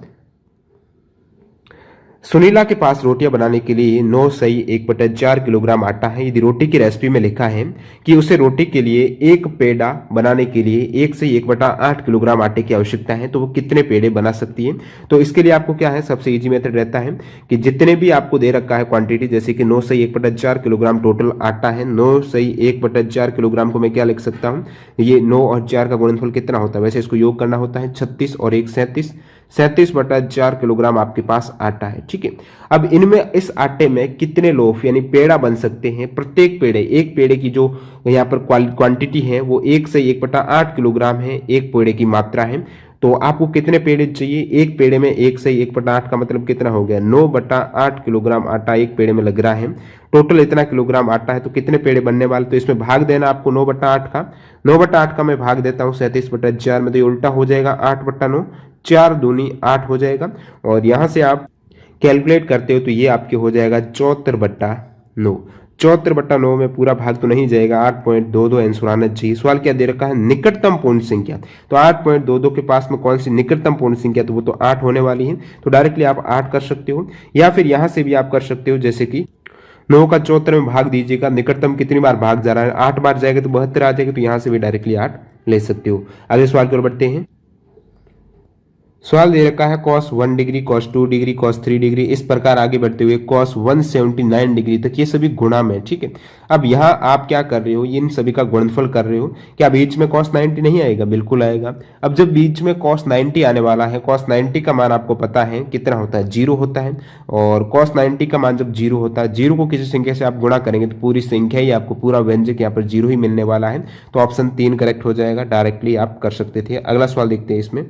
सुनीला के पास रोटियां बनाने के लिए 9 सही 1/4 किलोग्राम आटा है। यदि रोटी की रेसिपी में लिखा है कि उसे रोटी के लिए एक पेड़ा बनाने के लिए 1 से 1/8 किलोग्राम आटे की आवश्यकता है, तो वो कितने पेड़े बना सकती है? तो इसके लिए आपको क्या है, सबसे इजी मेथड रहता है कि जितने भी आपको दे रखा है क्वांटिटी, जैसे कि 9 सही 1/4 किलोग्राम टोटल आटा है, 9 सही 1/4 किलोग्राम को मैं क्या लिख सकता हूँ, ये 9 और 4 का गुणनफल कितना होता है? वैसे इसको योग करना होता है 36 और 1 37, 37/4 किलोग्राम आपके पास आटा है। ठीक है, अब इनमें इस आटे में कितने लोफ यानी पेड़ा बन सकते हैं? प्रत्येक पेड़े, एक पेड़े की जो यहाँ पर क्वांटिटी है वो 1 से 1/8 किलोग्राम है, एक पेड़े की मात्रा है। तो आपको कितने पेड़े चाहिए? एक पेड़े में 1 से 1/8 का मतलब कितना हो गया? 9/8 किलोग्राम आटा एक पेड़े में लग रहा है। टोटल इतना किलोग्राम आटा है, तो कितने पेड़े बनने वाले? तो इसमें भाग देना आपको 9/8 का। 9/8 का मैं भाग देता हूँ 37/4 में, तो ये उल्टा हो जाएगा 8/9, 4 दूनी 8 हो जाएगा। और यहां से आप कैलकुलेट करते हो तो ये आपके हो जाएगा 74/9। 74/9 में पूरा भाग तो नहीं जाएगा, 8.22 आंसर आना चाहिए। सवाल क्या दे रखा है? निकटतम पूर्ण संख्या। तो 8.22 के पास में कौन सी निकटतम पूर्ण संख्या? तो वो तो 8 होने वाली है। तो डायरेक्टली आप 8 कर सकते हो, या फिर यहां से भी आप कर सकते हो, जैसे कि 9 का 74 में भाग दीजिएगा, निकटतम कितनी बार भाग जा रहा है? 8 बार जाएगा तो 72 आ जाएगा। तो यहां से भी डायरेक्टली 8 ले सकते हो। अगले सवाल की ओर बढ़ते हैं। सवाल दे रखा है cos 1 degree, cos 2 degree, cos 3 degree, इस प्रकार आगे बढ़ते हुए cos 179 डिग्री तक, ये सभी गुणा में। ठीक है, अब यहाँ आप क्या कर रहे हो, इन सभी का गुणनफल कर रहे हो। क्या बीच में cos 90 नहीं आएगा? बिल्कुल आएगा। अब जब बीच में cos 90 आने वाला है, cos 90 का मान आपको पता है कितना होता है? 0 होता है। और cos 90 का मान जब 0 होता है, 0 को किसी संख्या से आप गुणा करेंगे तो पूरी संख्या ही आपको, पूरा व्यंजक यहाँ पर 0 ही मिलने वाला है। तो ऑप्शन 3 करेक्ट हो जाएगा, डायरेक्टली आप कर सकते थे। अगला सवाल देखते हैं। इसमें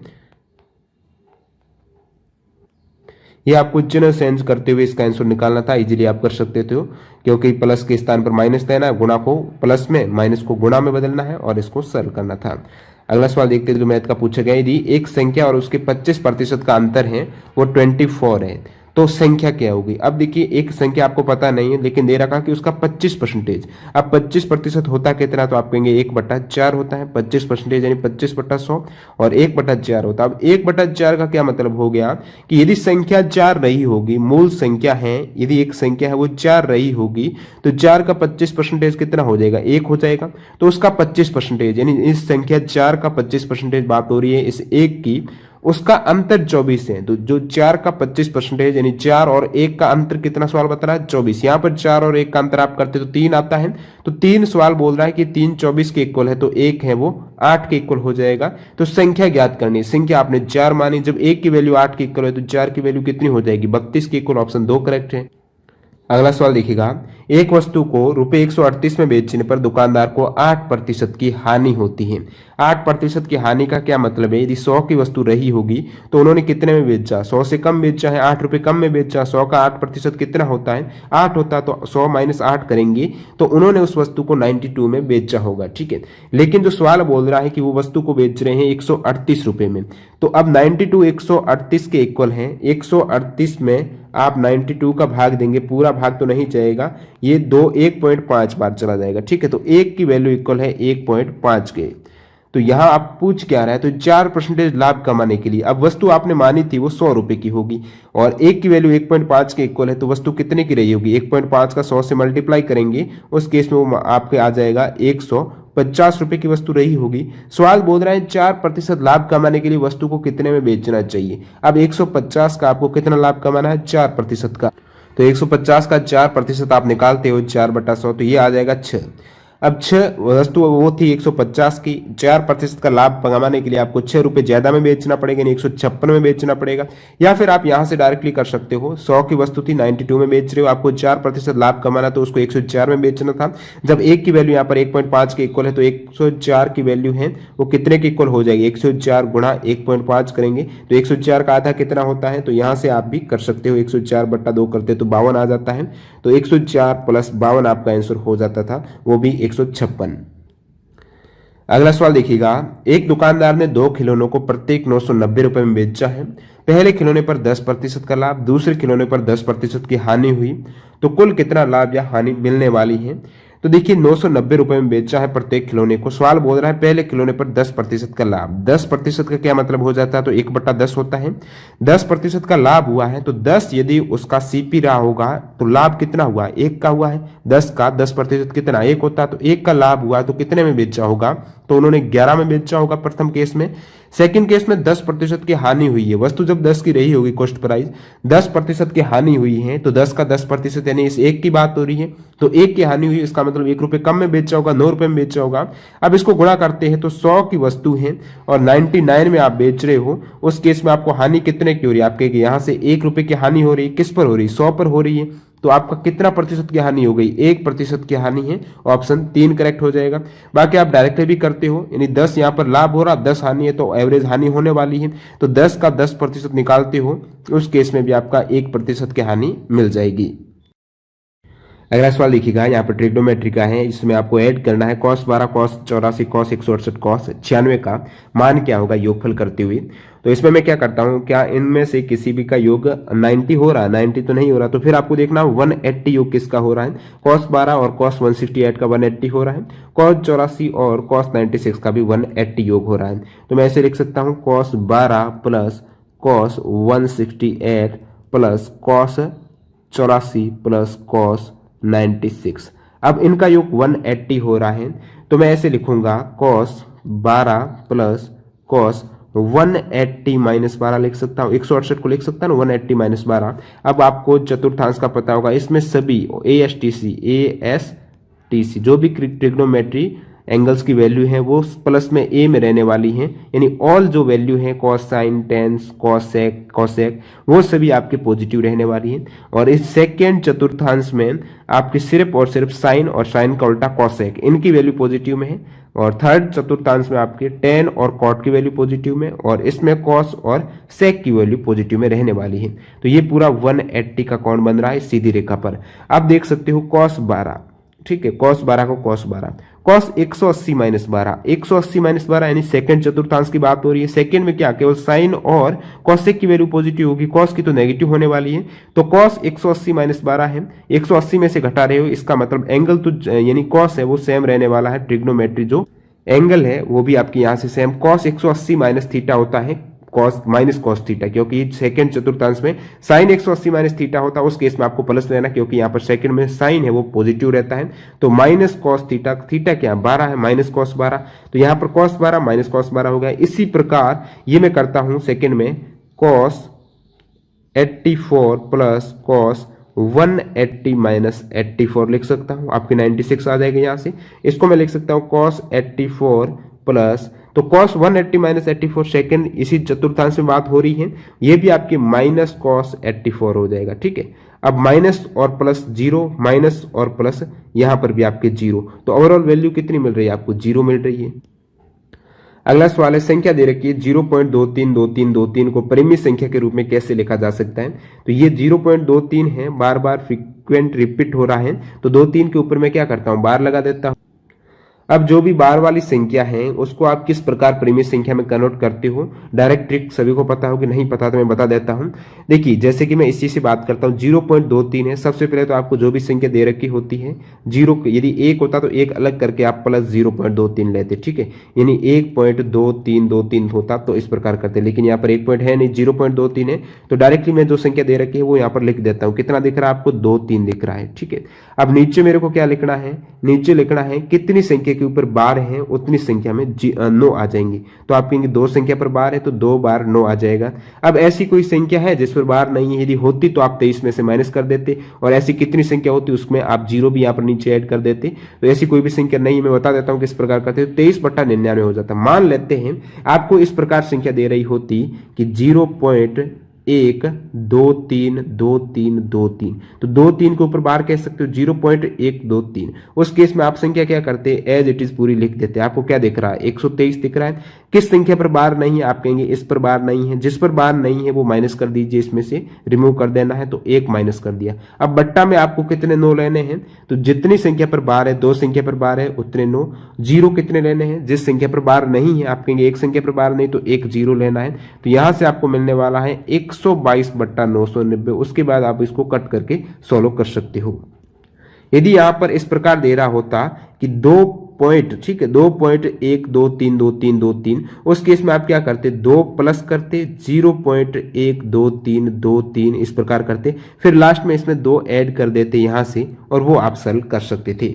ये आपको चिन्ह चेंज करते हुए इसका आंसर निकालना था, इजीली आप कर सकते थे, क्योंकि प्लस के स्थान पर माइनस देना है, गुणा को प्लस में, माइनस को गुणा में बदलना है और इसको सरल करना था। अगला सवाल देखते हैं जो मैथ का पूछा गया। यदि एक संख्या और उसके 25% का अंतर है वो 24 है, तो संख्या क्या होगी? अब देखिए, एक संख्या आपको पता नहीं है लेकिन दे रखा कि उसका 25%। अब 25% होता कितना? तो आप कहेंगे 1/4 होता है। 25% यानी 25/100 और 1/4 होता है। अब 1/4 का क्या मतलब हो गया कि यदि संख्या 4 रही होगी, मूल संख्या है, यदि एक संख्या है वो 4 रही होगी, तो 4 का 25% कितना हो जाएगा? 1 हो जाएगा। तो उसका 25% यानी इस संख्या 4 का 25% बात हो रही है इस 1 की, उसका अंतर 24 है। तो जो 4 का 25% यानी 4 और 1 का अंतर कितना, सवाल बता रहा है 24। यहां पर 4 और 1 का अंतर आप करते तो 3 आता है। तो 3 सवाल बोल रहा है कि 3 24 के इक्वल है, तो 1 है वो 8 के इक्वल हो जाएगा। तो संख्या ज्ञात करनी है। संख्या आपने 4 मानी, जब 1 की वैल्यू 8 के इक्वल है तो 4 की वैल्यू कितनी हो जाएगी? 32 के इक्वल। ऑप्शन 2 करेक्ट है। अगला सवाल देखिएगा। एक वस्तु को रुपए 138 में बेचने पर दुकानदार को 8% की हानि होती है। 8% की हानि का क्या मतलब है? यदि 100 की वस्तु रही होगी तो उन्होंने कितने में बेचा? 100 से कम बेचा है, 8 रुपए कम में बेचा। 100 का 8% कितना होता है? 8 होता है। तो 100 माइनस 8 करेंगे तो उन्होंने उस वस्तु को 92 में बेचा होगा। ठीक है, लेकिन जो सवाल बोल रहा है कि वो वस्तु को बेच रहे हैं 138 रुपए में, तो अब 92 138 के इक्वल है। 138 में आप 92 का भाग देंगे, पूरा भाग तो नहीं जाएगा, ये 1.5 बार चला जाएगा। ठीक है, तो 1 की वैल्यू इक्वल है 1.5 के। तो यहां आप पूछ क्या रहा है? तो 4% लाभ कमाने के लिए, अब वस्तु आपने मानी थी वो 100 रुपए की होगी और 1 की वैल्यू 1.5 के इक्वल है, तो वस्तु कितने की रही होगी? 1.5 का 100 से मल्टीप्लाई करेंगे, उस केस में वो आपके आ जाएगा 150 रुपए की वस्तु रही होगी। सवाल बोल रहा है 4% लाभ कमाने के लिए वस्तु को कितने में बेचना चाहिए। अब 150 का आपको कितना लाभ कमाना है? 4% का। तो 150 का 4% आप निकालते हो 4/100, तो ये आ जाएगा 6। अब छह वस्तु वो थी 150 की, 4% का लाभ कमाने के लिए आपको 6 रुपए ज्यादा में बेचना पड़ेगा, यानी 156 में बेचना पड़ेगा। या फिर आप यहां से डायरेक्टली कर सकते हो, 100 की वस्तु थी 92 में बेच रहे हो, आपको 4% लाभ कमाना तो उसको 104 में बेचना था। जब एक की वैल्यू यहाँ पर 1.5 के इक्वल है तो 104 की वैल्यू है वो कितने के इक्वल हो जाएगी, 104 गुणा 1.5 करेंगे तो 104 का आधा कितना होता है, तो यहां से आप भी कर सकते हो, 104/2 करते तो 52 आ जाता है। तो 104 + 52 आपका आंसर हो जाता था, वो भी 156। अगला सवाल देखिएगा, एक दुकानदार ने 2 खिलौनों को प्रत्येक 990 रुपए में बेचा है। पहले खिलौने पर 10% का लाभ, दूसरे खिलौने पर 10% की हानि हुई, तो कुल कितना लाभ या हानि मिलने वाली है। तो देखिए 990 रुपए में बेचा है प्रत्येक खिलौने को। सवाल बोल रहा है पहले खिलौने पर 10% का लाभ। 10% का क्या मतलब हो जाता है, तो 1/10 होता है। 10% का लाभ हुआ है तो 10 यदि उसका सीपी रहा होगा तो लाभ कितना हुआ, 1 का हुआ है। 10 का 10% कितना, 1 होता है, तो 1 का लाभ हुआ तो कितने में बेचा होगा, तो उन्होंने 11 में बेचा होगा प्रथम केस में। सेकंड केस में 10% की हानि हुई है, वस्तु जब 10 की रही होगी कॉस्ट प्राइस, 10% की हानि हुई है तो 10 का 10% यानी इस 1 की बात हो रही है, तो 1 की हानि हुई, इसका मतलब 1 रुपए कम में बेचा होगा, 9 रुपए में बेचा होगा। अब इसको गुणा करते हैं तो 100 की वस्तु है और 99 में आप बेच रहे हो, उस केस में आपको हानि कितने की हो रही है, आपके यहाँ से 1 रुपए की हानि हो रही है, किस पर हो रही है, 100 पर हो रही है। तो आपका कितना प्रतिशत की हानि हो गई, 1% की हानि है, ऑप्शन 3 करेक्ट हो जाएगा। बाकी आप डायरेक्टली भी करते हो, यानी 10 यहाँ पर लाभ हो रहा, 10 हानि है तो एवरेज हानि होने वाली है, तो 10 का 10% निकालते हो, उस केस में भी आपका 1% की हानि मिल जाएगी। अगला सवाल देखिएगा, यहाँ पर ट्रिग्नोमेट्री का है, इसमें आपको ऐड करना है cos 12, cos 84, cos 168, cos 96 का मान क्या होगा योगफल करते हुए। तो इसमें मैं क्या करता हूँ, क्या इनमें से किसी भी का योग 90 हो रहा है, 90 तो नहीं हो रहा, तो फिर आपको देखना 180 योग किसका हो रहा है, cos 12 और cos 168 का 180 हो रहा है, cos 84 और cos 96 का भी 180 योग हो रहा है। तो मैं ऐसे लिख सकता हूँ cos 12 + cos 168 + cos 84 + cos 96। अब इनका योग 180 हो रहा है तो मैं ऐसे लिखूंगा cos 12 + cos 180 - 12 लिख सकता हूँ, 168 को लिख सकता हूँ 180 - 12। अब आपको चतुर्थांश का पता होगा, इसमें सभी ASTC जो भी ट्रिग्नोमेट्री एंगल्स की वैल्यू है वो प्लस में ए में रहने वाली है, यानी ऑल जो वैल्यू है कोसाइन, टेंस, कॉसेक वो सभी आपके पॉजिटिव रहने वाली है। और इस सेकेंड चतुर्थांश में आपकी सिर्फ और सिर्फ साइन और साइन का उल्टा कॉसेक, इनकी वैल्यू पॉजिटिव में है। और थर्ड चतुर्थांश में आपके टेन और कॉट की वैल्यू पॉजिटिव में, और इसमें कॉस और सेक की वैल्यू पॉजिटिव में रहने वाली है। तो ये पूरा 180 का कोण बन रहा है सीधी रेखा पर। आप देख सकते हो cos 12, ठीक है, cos 12 को cos 12, cos 180 - 12, 180 - 12 यानी सेकंड चतुर्थांश की बात हो रही है। सेकंड में क्या, केवल साइन और कॉसेक की वैल्यू पॉजिटिव होगी, कॉस की तो नेगेटिव होने वाली है। तो cos 180 - 12 है, 180 में से घटा रहे हो, इसका मतलब एंगल तो यानी कॉस है वो सेम रहने वाला है। ट्रिग्नोमेट्री जो एंगल है वो भी आपकी यहां से सेम, cos 180 - थीटा होता है cos -cos थीटा, क्योंकि सेकंड चतुर्थांश में साइन 180 - थीटा होता है, उस केस में आपको प्लस लेना, क्योंकि यहाँ पर सेकंड में साइन है वो पॉजिटिव रहता है। तो -cos थीटा, थीटा क्या 12 है, -cos 12, तो यहाँ पर cos 12 -cos 12 हो गया। इसी प्रकार ये मैं करता हूं सेकंड में cos 84 + cos 180 - 84 लिख सकता हूं, आपकी 96 आ जाएगी यहाँ से। इसको मैं लिख सकता हूं cos 84 प्लस, तो cos 180 - 84 सेकंड इसी चतुर्थांश में बात हो रही है, ये भी आपकी -cos 84 हो जाएगा, ठीक है। अब माइनस और प्लस 0, माइनस और प्लस यहां पर भी आपके 0, तो ओवरऑल वैल्यू कितनी मिल रही है आपको, 0 मिल रही है। अगला सवाल है, संख्या दे रखी है 0.232323 को परिमित संख्या के रूप में कैसे लिखा जा सकता है। तो ये 0.23 है, बार बार फ्रीक्वेंट रिपीट हो रहा है, तो 2-3 के ऊपर मैं क्या करता हूं, बार लगा देता हूं। अब जो भी बार वाली संख्या है उसको आप किस प्रकार परिमित संख्या में कन्वर्ट करते हो, डायरेक्ट ट्रिक सभी को पता होगी, नहीं पता तो मैं बता देता हूं। देखिए जैसे कि मैं इसी से बात करता हूं, 0.23 है, सबसे पहले तो आपको जो भी संख्या दे रखी होती है, 0 यदि 1 होता तो 1 अलग करके आप प्लस 0.23 लेते, ठीक है, यानी 1.2323 होता तो इस प्रकार करते, लेकिन यहाँ पर 1 पॉइंट है नहीं, 0.23 है, तो डायरेक्टली मैं जो संख्या दे रखी है वो यहाँ पर लिख देता हूँ। कितना दिख रहा है आपको, 23 दिख रहा है, ठीक है। अब नीचे मेरे को क्या लिखना है, नीचे लिखना है कितनी संख्या के ऊपर बार है उतनी संख्या में 9 आ जाएंगी। तो आप कहेंगे 2 संख्या पर बार है तो 2 बार 9 आ जाएगा। अब ऐसी कोई संख्या है जिस पर बार नहीं है, यदि होती तो आप 23 में से माइनस कर देते, और ऐसी कितनी संख्या होती उसमें आप 0 भी यहाँ पर नीचे ऐड कर देते। तो ऐसी कोई भी संख्या नहीं, मैं बता देता हूँ किस प्रकार करते, 23/99 हो जाता। मान लेते हैं आपको इस प्रकार संख्या दे रही होती कि 0.1232323, तो 2-3 के ऊपर बार कह सकते हो 0.123। उस केस में आप संख्या क्या करते हैं, एज इट इज पूरी लिख देते हैं। आपको क्या दिख रहा है, 123 दिख रहा है। किस संख्या पर बार नहीं है, आप कहेंगे इस पर बार नहीं है। जिस पर बार नहीं है वो माइनस कर दीजिए, इसमें से रिमूव कर देना है, तो 1 माइनस कर दिया। अब बट्टा में आपको कितने 9 लेने हैं, तो जितनी संख्या पर बार है, 2 संख्या पर बार है उतने 9। 0 कितने लेने हैं, जिस संख्या पर बार नहीं है, आप कहेंगे 1 संख्या पर बार नहीं तो 1 0 लेना है। तो यहां से आपको मिलने वाला है 122/990। उसके बाद आप इसको कट करके सॉल्व कर सकते हो। यदि यहां पर इस प्रकार दे रहा होता कि 2 पॉइंट, ठीक है, 2.1232323, उस केस में आप क्या करते, 2 प्लस करते 0.12323, इस प्रकार करते, फिर लास्ट में इसमें 2 ऐड कर देते यहां से, और वो आप सॉल्व कर सकते थे।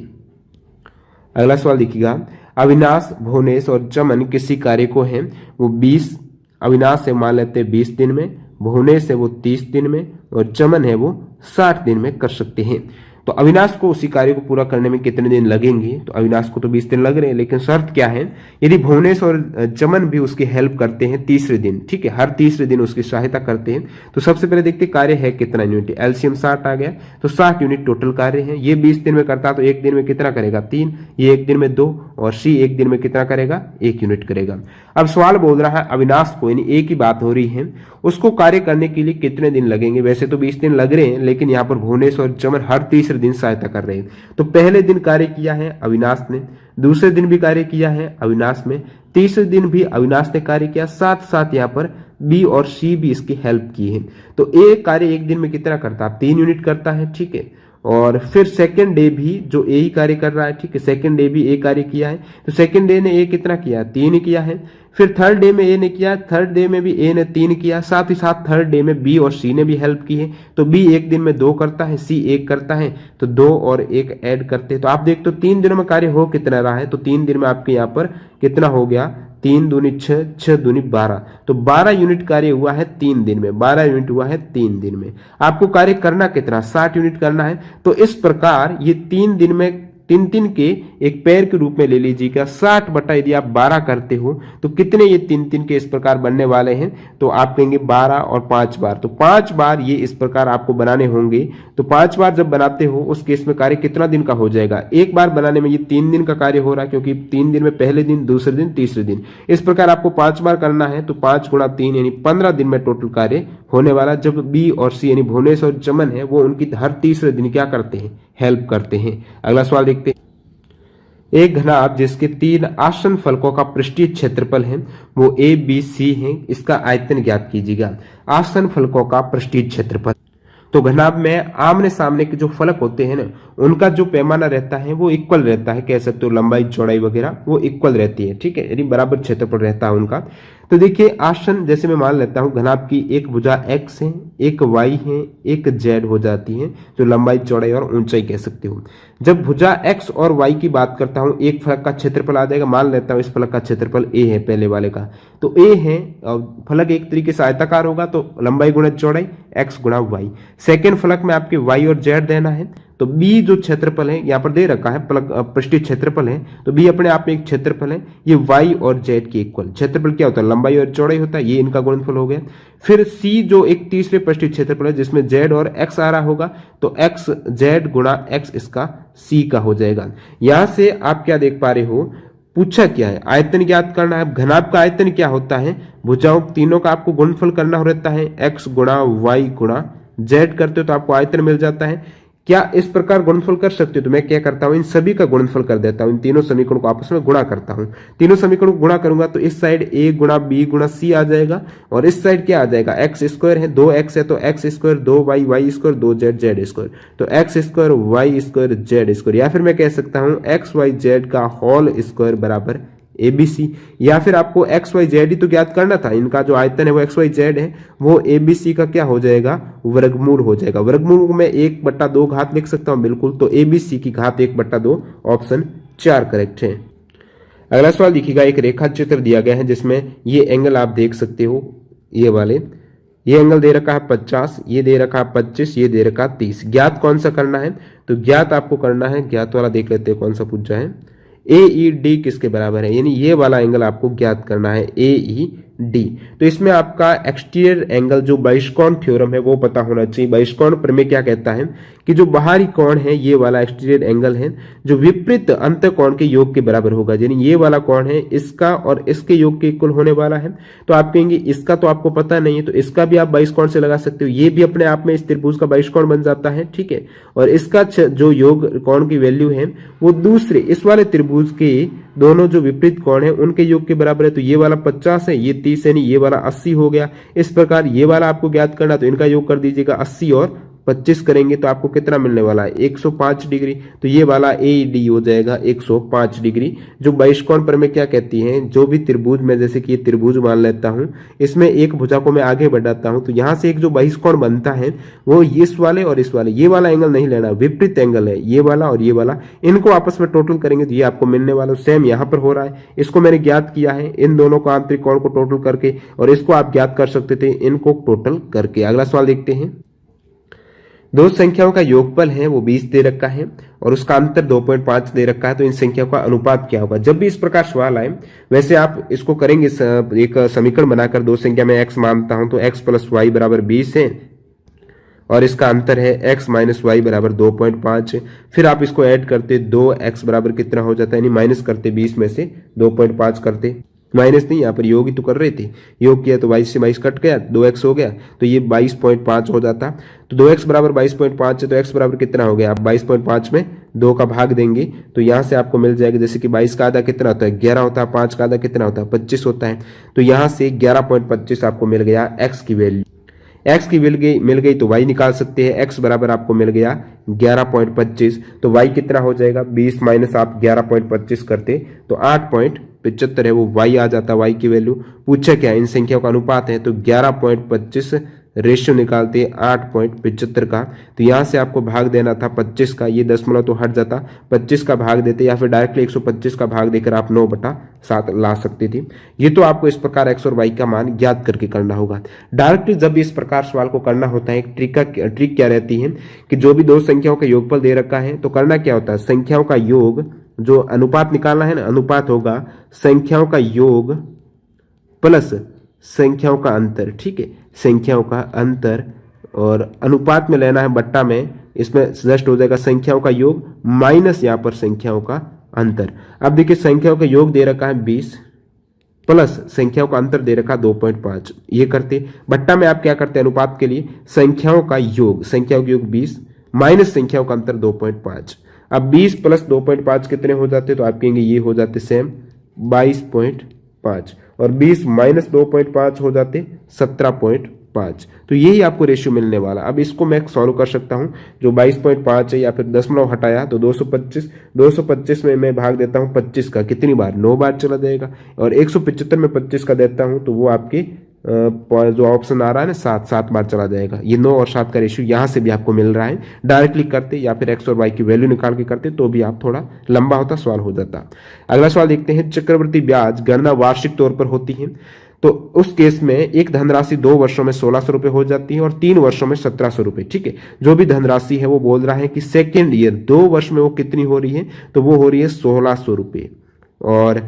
अगला सवाल देखिएगा, अविनाश, भुवनेश और चमन किसी कार्य को है वो 20, अविनाश है मान लेते हैं 20 दिन में, भुवनेश है वो 30 दिन में, और चमन है वो 60 दिन में कर सकते हैं। तो अविनाश को उसी कार्य को पूरा करने में कितने दिन लगेंगे, तो अविनाश को तो 20 दिन लग रहे हैं, लेकिन शर्त क्या है, यदि भुवनेश और चमन भी उसकी हेल्प करते हैं तीसरे दिन, ठीक है, हर तीसरे दिन उसकी सहायता करते हैं। तो सबसे पहले देखते कार्य है कितना यूनिट, एलसीएम 60 आ गया, तो 60 यूनिट टोटल कार्य है। ये 20 दिन में करता तो 1 दिन में कितना करेगा, 3, ये 1 दिन में 2, और सी 1 दिन में कितना करेगा, 1 यूनिट करेगा। अब सवाल बोल रहा है अविनाश को, यानी ए की बात हो रही है, उसको कार्य करने के लिए कितने दिन लगेंगे। वैसे तो 20 दिन लग रहे हैं, लेकिन यहाँ पर भुवनेश और चमन हर तीसरे दिन सहायता कर रहे हैं। तो पहले दिन कार्य किया है अविनाश ने, दूसरे दिन भी कार्य किया है अविनाश में, तीसरे दिन भी अविनाश ने कार्य किया, साथ साथ यहाँ पर बी और सी भी इसकी हेल्प की है। तो ए कार्य 1 दिन में कितना करता है, 3 यूनिट करता है, ठीक है। और फिर सेकंड डे भी जो ए ही कार्य कर रहा है, ठीक है, सेकंड डे भी ए कार्य किया है, तो सेकंड डे ने ए कितना किया, 3 किया है। फिर थर्ड डे में ए ने किया, थर्ड डे में भी ए ने 3 किया, साथ ही साथ थर्ड डे में बी और सी ने भी हेल्प की है। तो बी 1 दिन में 2 करता है, सी 1 करता है, तो 2 और 1 ऐड करते हैं। तो आप देखते हो 3 दिनों में कार्य हो कितना रहा है, तो 3 दिन में आपके यहाँ पर कितना हो गया, 3 दूनी 6, 6 दूनी 12, तो 12 यूनिट कार्य हुआ है 3 दिन में, 12 यूनिट हुआ है 3 दिन में। आपको कार्य करना कितना, 60 यूनिट करना है। तो इस प्रकार ये 3 दिन में 3-3 के एक पैर के रूप में ले लीजिएगा। 60 बटा यदि आप 12 करते हो तो कितने ये 3-3 के इस प्रकार बनने वाले हैं, तो आप कहेंगे 12 और 5 बार, तो 5 बार ये इस प्रकार आपको बनाने होंगे। तो 5 बार जब बनाते हो उस केस में कार्य कितना दिन का हो जाएगा, एक बार बनाने में ये 3 दिन का कार्य हो रहा है, क्योंकि 3 दिन में पहले दिन, दूसरे दिन, तीसरे दिन, इस प्रकार आपको 5 बार करना है। तो 5 गुणा 3 यानी 15 दिन में टोटल कार्य होने वाला। जब बी और सी यानी भुवनेश और चमन है वो उनकी हर तीसरे दिन क्या करते हैं, हेल्प करते हैं। अगला सवाल देखते हैं, एक घनाभ जिसके 3 आसन फलकों का पृष्ठीय क्षेत्रफल है वो ए बी सी है, इसका आयतन ज्ञात कीजिएगा। आसन फलकों का पृष्ठीय क्षेत्रफल, तो घनाभ में आमने सामने के जो फलक होते हैं ना, उनका जो पैमाना रहता है वो इक्वल रहता है, कह सकते हो लंबाई चौड़ाई वगैरह वो इक्वल रहती है, ठीक है, यानी बराबर क्षेत्रफल रहता है उनका। तो देखिए आसन, जैसे मैं मान लेता हूं घनाभ की एक भुजा x है, एक y है, एक z हो जाती है, जो लंबाई चौड़ाई और ऊंचाई कह सकते हो। जब भुजा x और y की बात करता हूं, एक फलक का क्षेत्रफल आ जाएगा। मान लेता हूं इस फलक का क्षेत्रफल a है, पहले वाले का, तो a है, और फलक एक तरीके से आयताकार होगा, तो लंबाई गुणा चौड़ाई x गुणा y। सेकेंड फलक में आपके y और z देना है, तो b जो क्षेत्रफल है यहाँ पर दे रखा है, पृष्ठीय क्षेत्रफल है, तो b अपने आप में एक क्षेत्रफल है, ये y और z के इक्वल। क्षेत्रफल क्या होता है, लंबाई और चौड़ाई होता है, ये इनका गुणनफल हो गया। फिर c जो एक तीसरे पृष्ठीय क्षेत्रफल है जिसमें z और x आ रहा होगा, तो x z गुणा x इसका c का हो जाएगा। यहां से आप क्या देख पा रहे हो, पूछा क्या है, आयतन ज्ञात करना है। घनाभ का आयतन क्या होता है, भुजाओं तीनों का आपको गुणनफल करना रहता है, x गुणा y गुणा z करते हो तो आपको आयतन मिल जाता है। क्या इस प्रकार गुणनफल कर सकते हो, तो मैं क्या करता हूं, इन सभी का गुणनफल कर देता हूं, इन तीनों समीकरणों को आपस में गुणा करता हूं। तीनों समीकरणों को गुणा करूंगा तो इस साइड a गुणा b गुणा c आ जाएगा, और इस साइड क्या आ जाएगा, एक्स स्क्वायर है, 2x है तो X square, 2y y square, 2z z square, तो X square y square z square, या फिर मैं कह सकता हूं एक्स वाई जेड का होल स्क्वायर बराबर ABC। या फिर आपको एक्स वाई जेड ही तो ज्ञात करना था, इनका जो आयतन है वो एक्स वाई जेड है, वो ABC का क्या हो जाएगा, वर्गमूल हो जाएगा। वर्गमूल को मैं 1/2 घात लिख सकता हूं, बिल्कुल, तो ABC की घात 1/2, ऑप्शन 4 करेक्ट है। अगला सवाल देखिएगा, एक रेखा चित्र दिया गया है जिसमें ये एंगल आप देख सकते हो, ये वाले, ये एंगल दे रखा है 50, ये दे रखा है 25, ये दे रखा है 30। ज्ञात कौन सा करना है? तो ज्ञात आपको करना है, ज्ञात वाला देख लेते हैं कौन सा पूछा है। AED किसके बराबर है, यानी ये वाला एंगल आपको ज्ञात करना है, AED। तो इसमें आपका एक्सटीरियर एंगल जो बहिष्कोण थ्योरम है वो पता होना चाहिए। बहिष्कोण प्रमेय क्या कहता है कि जो बाहरी कोण है ये वाला एक्सटीरियर एंगल है जो विपरीत अंत कोण के योग के बराबर होगा, यानी ये वाला कोण है इसका और इसके योग के इक्वल होने वाला है। तो आप कहेंगे इसका तो आपको पता नहीं है, तो इसका भी आप बहिष्कोण से लगा सकते हो, ये भी अपने आप में इस त्रिभुज का बहिष्कोण बन जाता है, ठीक है। और इसका जो योग कोण की वैल्यू है वो दूसरे इस वाले त्रिभुज के दोनों जो विपरीत कोण है उनके योग के बराबर है। तो ये वाला 50 है, ये 30 है, नहीं ये वाला 80 हो गया। इस प्रकार ये वाला आपको ज्ञात करना, तो इनका योग कर दीजिएगा 80 और 25 करेंगे तो आपको कितना मिलने वाला है, 105 डिग्री। तो ये वाला AED हो जाएगा 105 डिग्री। जो बहिष्कोण प्रमेय क्या कहती है, जो भी त्रिभुज में, जैसे कि ये त्रिभुज मान लेता हूं, इसमें एक भुजा को मैं आगे बढ़ाता हूं, तो यहां से एक जो बहिष्कोण बनता है वो इस वाले और इस वाले, ये वाला एंगल नहीं लेना, विपरीत एंगल है ये वाला और ये वाला, इनको आपस में टोटल करेंगे तो ये आपको मिलने वाला। सेम यहां पर हो रहा है, इसको मैंने ज्ञात किया है इन दोनों का आंतरिक कोण को टोटल करके, और इसको आप ज्ञात कर सकते थे इनको टोटल करके। अगला सवाल देखते हैं, दो संख्याओं का योगफल है वो 20 दे रखा है और उसका अंतर 2.5 दे रखा है, तो इन संख्याओं का अनुपात क्या होगा। जब भी इस प्रकार सवाल आए, वैसे आप इसको करेंगे एक समीकरण बनाकर, दो संख्या में x मानता हूं तो x प्लस वाई बराबर 20 है और इसका अंतर है x माइनस वाई बराबर 2.5। फिर आप इसको ऐड करते 2x बराबर कितना हो जाता है, यानी माइनस करते 20 में से 2.5 करते, माइनस नहीं, यहाँ पर योग ही तो कर रहे थे, योग किया तो 22 से 22 कट गया, 2x हो गया, तो ये 22.5 हो जाता। तो 2x बराबर 22.5 है, तो x बराबर कितना हो गया, आप 22.5 में 2 का भाग देंगे तो यहाँ से आपको मिल जाएगा, जैसे कि 22 का आधा कितना होता है 11 होता है, 5 का आधा कितना होता है 25 होता है, तो यहाँ से 11.25 आपको मिल गया x की वैल्यू। x की मिल गई तो y निकाल सकते हैं, x बराबर आपको मिल गया 11.25, तो y कितना हो जाएगा, 20 माइनस आप 11.25 करते तो 8.75 है, वो y आ जाता, y की वैल्यू। पूछा क्या, इन संख्याओं का अनुपात है, तो 11.25 रेशियो निकालते 8.75 का, तो यहां से आपको भाग देना था 25 का, ये दशमलव तो हट जाता, 25 का भाग देते या फिर डायरेक्टली 125 का भाग देकर आप 9/7 ला सकते थे। ये तो आपको इस प्रकार x और y का मान ज्ञात करके करना होगा। डायरेक्टली जब इस प्रकार सवाल को करना होता है, एक ट्रिक क्या रहती है कि जो भी दो संख्याओं का योगफल दे रखा है तो करना क्या होता है, संख्याओं का योग, जो अनुपात निकालना है ना, अनुपात होगा संख्याओं का योग प्लस संख्याओं का अंतर, ठीक है, संख्याओं का अंतर, और अनुपात में लेना है बट्टा में, इसमें जस्ट हो जाएगा संख्याओं का योग माइनस यहाँ पर संख्याओं का अंतर। अब देखिए संख्याओं का योग दे रखा है 20 प्लस संख्याओं का अंतर दे रखा 2.5, ये करते बट्टा में आप क्या करते हैं, अनुपात के लिए संख्याओं का योग, संख्याओं का योग 20 माइनस संख्याओं का अंतर 2.5। अब 20 प्लस 2.5 कितने हो जाते, तो आप कहेंगे ये हो जाते सेम 22.5, और 20 माइनस 2.5 हो जाते 17.5, तो यही आपको रेशियो मिलने वाला। अब इसको मैं सॉल्व कर सकता हूं, जो 22.5 है या फिर दशमलव हटाया तो 225 में मैं भाग देता हूं 25 का, कितनी बार, 9 बार चला जाएगा, और 175 में 25 का देता हूं तो वो आपके जो ऑप्शन आ रहा है ना 7 बार चला जाएगा। ये 9 और 7 का रेशियो यहां से भी आपको मिल रहा है। डायरेक्टली करते या फिर x और y की वैल्यू निकाल के करते तो भी आप थोड़ा लंबा होता सवाल हो जाता। अगला सवाल देखते हैं, चक्रवृद्धि ब्याज गणना वार्षिक तौर पर होती है, तो उस केस में एक धनराशि 2 वर्षों में 1600 रुपए हो जाती है और 3 वर्षों में 1700 रुपए, ठीक है। जो भी धनराशि है वो बोल रहा है कि सेकेंड ईयर 2 वर्ष में वो कितनी हो रही है, तो वो हो रही है 1600 रुपए, और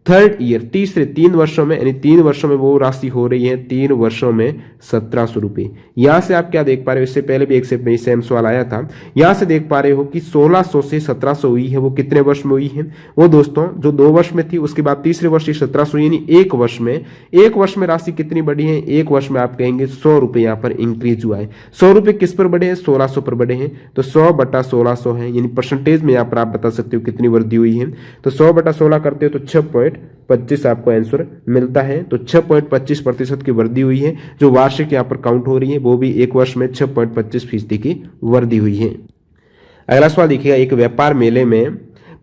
थर्ड ईयर तीसरे 3 वर्षों में, यानी 3 वर्षों में वो राशि हो रही है 3 वर्षों में 1700 रुपए। यहां से आप क्या देख पा रहे हो, इससे पहले भी एक से सेम सवाल आया था, यहां से देख पा रहे हो कि 1600 से 1700 हुई है, वो कितने वर्ष में हुई है, वो दोस्तों जो 2 वर्ष में थी उसके बाद तीसरे वर्ष 1700, यानी 1 वर्ष में राशि कितनी बढ़ी है, 1 वर्ष में आप कहेंगे 100 रुपए यहाँ पर इंक्रीज हुआ है। 100 रुपए किस पर बढ़े हैं, 1600 पर बढ़े हैं, तो 100/1600 है, यानी परसेंटेज में यहाँ पर आप बता सकते हो कितनी वृद्धि हुई है। तो 100/16 करते हो तो 6.25 आपको आंसर मिलता है। तो 6.25% की वृद्धि हुई है, जो वार्षिक यहाँ पर काउंट हो रही है, वो भी 1 वर्ष में 6.25% की वृद्धि हुई है। अगला सवाल देखिएगा, एक व्यापार मेले में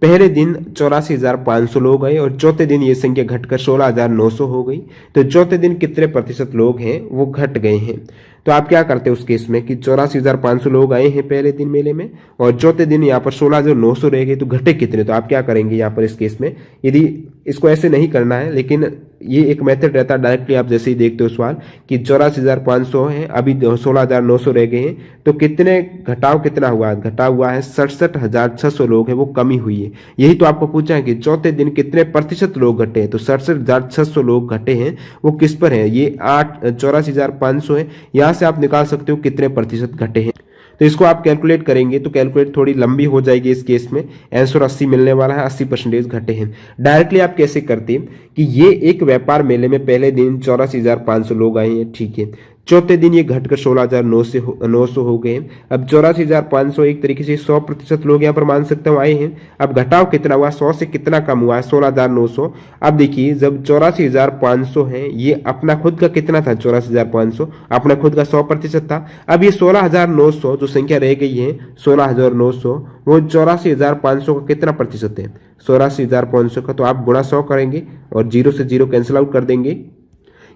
पहले दिन 84,500 लोग आए और चौथे दिन ये संख्या घटकर 16,900 हो गई, तो चौथे दिन कितने प्रतिशत लोग हैं वो घट गए हैं। तो आप क्या करते हैं उस केस में कि 84,500 लोग आए हैं पहले दिन मेले में और चौथे दिन यहाँ पर 16,900 रह गए, तो घटे कितने, तो आप क्या करेंगे यहाँ पर इस केस में, यदि इसको ऐसे नहीं करना है, लेकिन ये एक मेथड रहता है। डायरेक्टली आप जैसे ही देखते हो सवाल कि 84,500 है, अभी 16,900 रह गए हैं, तो कितने घटाव कितना हुआ है? घटा हुआ है 67,600 लोग हैं, वो कमी हुई है। यही तो आपको पूछा है कि चौथे दिन कितने प्रतिशत लोग घटे हैं, तो 67,600 लोग घटे हैं। वो किस पर है? ये 84,500 है। यहां से आप निकाल सकते हो कितने प्रतिशत घटे हैं। तो इसको आप कैलकुलेट करेंगे तो कैलकुलेट थोड़ी लंबी हो जाएगी। इस केस में आंसर 80 मिलने वाला है, 80% घटे हैं। डायरेक्टली आप कैसे करते हैं कि ये एक व्यापार मेले में पहले दिन 84,500 लोग आए हैं, ठीक है। चौथे दिन ये घटकर 16,900 हो गए। अब 84,500 एक तरीके से 100% लोग यहाँ पर मान सकते हो आए हैं। अब घटाव कितना हुआ? 100 से कितना कम हुआ है? 16,900। अब देखिए जब 84,500 है, ये अपना खुद का कितना था? 84,500 अपना खुद का 100% था। अब ये 16,900 जो संख्या रह गई है 16,900, वो 84,500 का कितना प्रतिशत है? 84,500 का। तो आप गुणा 100 करेंगे और 0 से 0 कैंसिल आउट कर देंगे।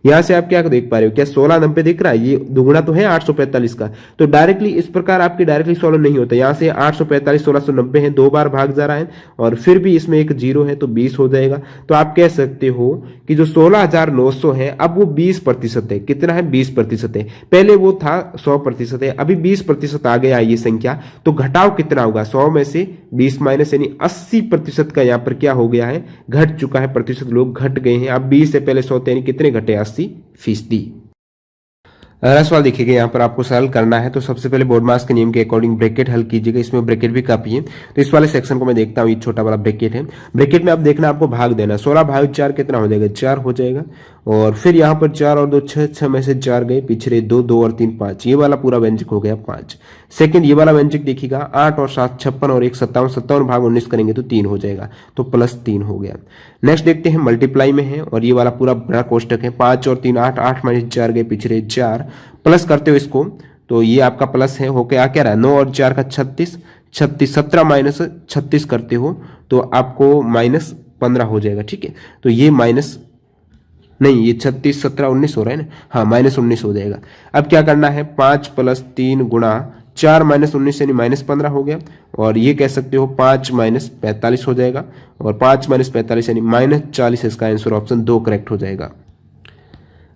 यहां से आप क्या देख पा रहे हो? क्या 1690 दिख रहा है? ये दुगुना तो है 845 का। तो डायरेक्टली इस प्रकार आपकी डायरेक्टली सॉल्व नहीं होता। यहां से 845 1690 है, 2 बार भाग जा रहा है और फिर भी इसमें एक 0 है तो 20 हो जाएगा। तो आप कह सकते हो कि जो 16,900 है अब वो 20% है। कितना है? 20% है। पहले वो था 100% है, अभी 20% आ गया ये संख्या। तो घटाव कितना होगा? 100 में से 20 माइनस, यानी 80% का यहाँ पर क्या हो गया है? घट चुका है। प्रतिशत लोग घट गए हैं। अब 20 से पहले 100 यानी कितने घटे? 80%। अगला सवाल देखिएगा, यहाँ पर आपको सरल करना है। तो सबसे पहले बोर्ड मास के नियम के अकॉर्डिंग ब्रैकेट हल कीजिएगा। इसमें ब्रैकेट भी काफी है। तो इस वाले सेक्शन को मैं देखता हूँ, ये छोटा वाला ब्रैकेट है। ब्रैकेट में आप देखना, आपको भाग देना। 16 भाग 4 कितना हो जाएगा? 4 हो जाएगा। और फिर यहाँ पर 4 और 2 6, 6 में से 4 गए, पिछले 2, 2 और 3 5, ये वाला पूरा व्यंजक हो गया 5। सेकंड ये वाला व्यंजक देखिएगा, 8 और 7 56 और 1 57, 57 भाग 19 करेंगे तो 3 हो जाएगा, तो +3 हो गया। नेक्स्ट देखते हैं मल्टीप्लाई में है, और ये वाला पूरा बड़ा कोष्टक है। 5 और 3 8, 8 में 4 गए, पिछले 4, प्लस करते हो इसको तो ये आपका प्लस है, होके आ क्या रहा है? 9 और 4 का 36, 36 17 माइनस 36 करते हो तो आपको -15 हो जाएगा, ठीक है। तो ये माइनस नहीं, ये 36 17 19 हो रहा है ना, हाँ -19 हो जाएगा। अब क्या करना है? 5 + 3 गुणा 4 -19 यानी -15 हो गया। और ये कह सकते हो 5 - 45 हो जाएगा, और 5 - 45 यानी -40, इसका आंसर ऑप्शन 2 करेक्ट हो जाएगा।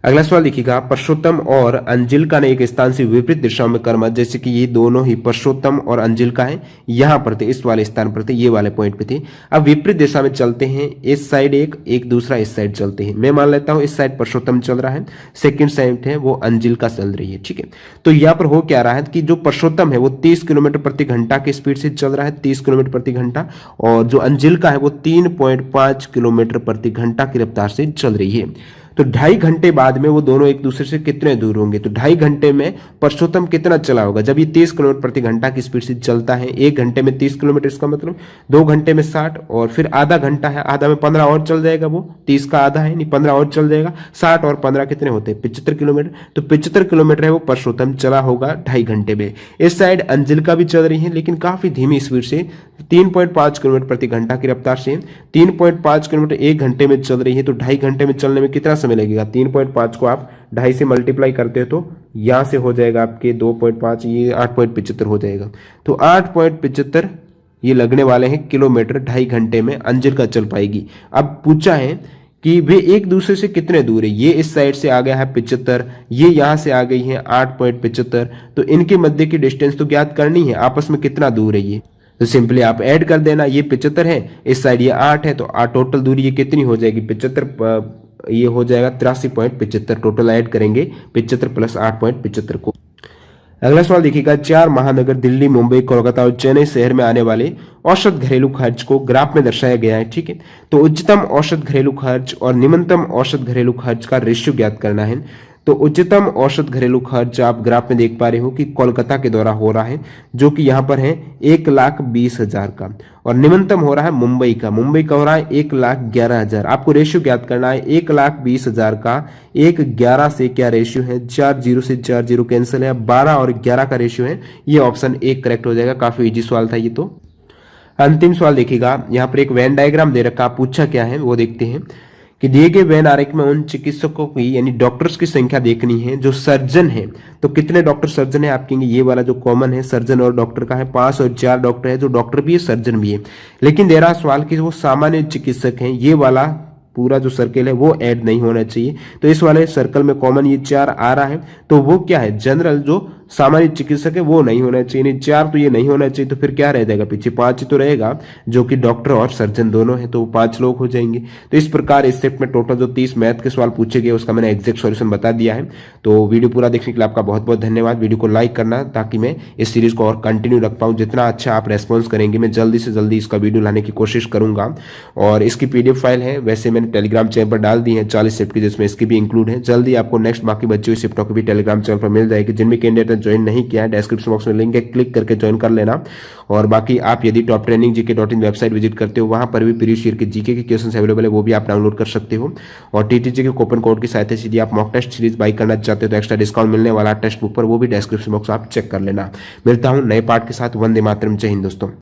अगला सवाल देखिएगा, परसोत्तम और अंजिलिका ने एक स्थान से विपरीत दिशाओं में कर्म, जैसे कि ये दोनों ही परसोत्तम और अंजिलिका है, यहां पर थे, इस वाले स्थान पर थे, ये वाले पॉइंट पे थे। अब विपरीत दिशा में चलते हैं, इस साइड एक दूसरा इस साइड चलते हैं। मैं मान लेता हूं इस साइड परसोत्तम चल रहा है, सेकंड साइड है वो अंजिलिका चल रही है, ठीक है। तो यहाँ पर हो क्या रहा है कि जो परसोत्तम है वो 30 किलोमीटर प्रति घंटा की स्पीड से चल रहा है, 30 किलोमीटर प्रति घंटा, और जो अंजिलिका है वो 3.5 किलोमीटर प्रति घंटा की रफ्तार से चल रही है। तो 2.5 घंटे बाद में वो दोनों एक दूसरे से कितने दूर होंगे? तो 2.5 घंटे में परसोत्तम कितना चला होगा? जब ये 30 किलोमीटर प्रति घंटा की स्पीड से चलता है, 1 घंटे में 30 किलोमीटर, इसका मतलब 2 घंटे में 60, और फिर आधा घंटा है, आधा में 15 और चल जाएगा। वो 30 का आधा है, नहीं 15 और चल जाएगा। 60 और 15 कितने होते हैं? 75 किलोमीटर। तो 75 किलोमीटर है वो परसोत्तम चला होगा 2.5 घंटे में। इस साइड अंजिलिका भी चल रही है, लेकिन काफी धीमी स्पीड से, 3.5 किलोमीटर प्रति घंटा की रफ्तार से 3.5 किलोमीटर 1 घंटे में चल रही है। तो 2.5 घंटे में चलने में कितना समय लगेगा? 3.5 को आप 2.5 से मल्टीप्लाई करते हो तो यहां से हो जाएगा आपके 2.5, ये 8.75 हो जाएगा। तो 8.75 ये लगने वाले हैं किलोमीटर 2.5 घंटे में अंजिलिका चल पाएगी। अब पूछा है कि वे एक दूसरे से कितने दूर है? ये इस साइड से आ गया है 75, ये यहां से आ गई है 8.75, तो इनके मध्य की डिस्टेंस तो ज्ञात करनी है, आपस में कितना दूर है ये। तो सिंपली आप ऐड कर देना, ये 75 है, इस साइड ये 8 है, तो टोटल दूरी ये कितनी हो जाएगी? 75, ये हो जाएगा 83.75। टोटल ऐड करेंगे 75 + 8.75 को। अगला सवाल देखिएगा, 4 महानगर दिल्ली, मुंबई, कोलकाता और चेन्नई शहर में आने वाले औसत घरेलू खर्च को ग्राफ में दर्शाया गया है, ठीक है। तो उच्चतम औसत घरेलू खर्च और निम्नतम औसत घरेलू खर्च का रेशियो ज्ञात करना है। तो उच्चतम औसत घरेलू खर्च आप ग्राफ में देख पा रहे हो कि कोलकाता के द्वारा हो रहा है, जो कि यहाँ पर है 1,20,000 का, और निम्नतम हो रहा है मुंबई का हो रहा है 1,11,000। आपको रेशियो ज्ञात करना है 1,20,000 का 1,11 से क्या रेशियो है? 4 0 से 4 0 कैंसिल है, 12 और 11 का रेशियो है। ये ऑप्शन 1 करेक्ट हो जाएगा। काफी इजी सवाल था ये। तो अंतिम सवाल देखिएगा, यहाँ पर एक वेन डायग्राम दे रखा, पूछा क्या है वो देखते हैं कि दिए गए वेन आरेख में उन चिकित्सकों की यानी डॉक्टर्स की संख्या देखनी है जो सर्जन है। तो कितने डॉक्टर सर्जन है आप कहेंगे ये वाला जो कॉमन है सर्जन और डॉक्टर का है 5 और 4 डॉक्टर है जो डॉक्टर भी है सर्जन भी है। लेकिन दे रहा सवाल कि वो सामान्य चिकित्सक हैं ये वाला पूरा जो सर्कल है वो ऐड नहीं होना चाहिए। तो इस वाले सर्कल में कॉमन ये 4 आ रहा है तो वो क्या है जनरल जो सामान्य चिकित्सक है वो नहीं होना चाहिए, नहीं 4 तो ये नहीं होना चाहिए। तो फिर क्या रह जाएगा पीछे 5 ही तो रहेगा जो कि डॉक्टर और सर्जन दोनों है तो वो 5 लोग हो जाएंगे। तो इस प्रकार इस सेट में टोटल जो 30 मैथ के सवाल पूछे गए उसका मैंने एग्जैक्ट सॉल्यूशन बता दिया है। तो वीडियो पूरा देखने के लिए आपका बहुत बहुत धन्यवाद। वीडियो को लाइक करना ताकि मैं इस सीरीज को और कंटिन्यू रख पाऊँ। जितना अच्छा आप रेस्पॉन्स करेंगे मैं जल्दी से जल्दी इसका वीडियो लाने की कोशिश करूंगा। और इसकी पीडीएफ फाइल है वैसे मैंने टेलीग्राम चैनल पर डाल दी है 40 शिफ्ट की जिसमें इसकी भी इंक्लूड है। जल्दी आपको नेक्स्ट बाकी बची हुई शिफ्टों की भी टेलीग्राम चैनल पर मिल जाएगी। जिनमें कैंडिडेट ने ज्वाइन नहीं किया है डिस्क्रिप्शन बॉक्स में लिंक है क्लिक करके ज्वाइन कर लेना। और बाकी आप यदि टॉप ट्रेनिंग जीके.in वेबसाइट विजिट करते हो वहां पर भी प्रीवियस ईयर के जीके के क्वेश्चंस अवेलेबल है वो भी आप डाउनलोड कर सकते हो। और टीटीजे के कूपन कोड की सहायता से यदि आप मॉक टेस्ट सीरीज बाई करना चाहते हो तो एक्स्ट्रा डिस्काउंट मिलने वाला टेक्स्ट बुक पर वो भी डिस्क्रिप्शन बॉक्स आप चेक कर लेना। मिलता हूं नए पार्ट के साथ। वंदे मातरम। जय हिंद दोस्तों।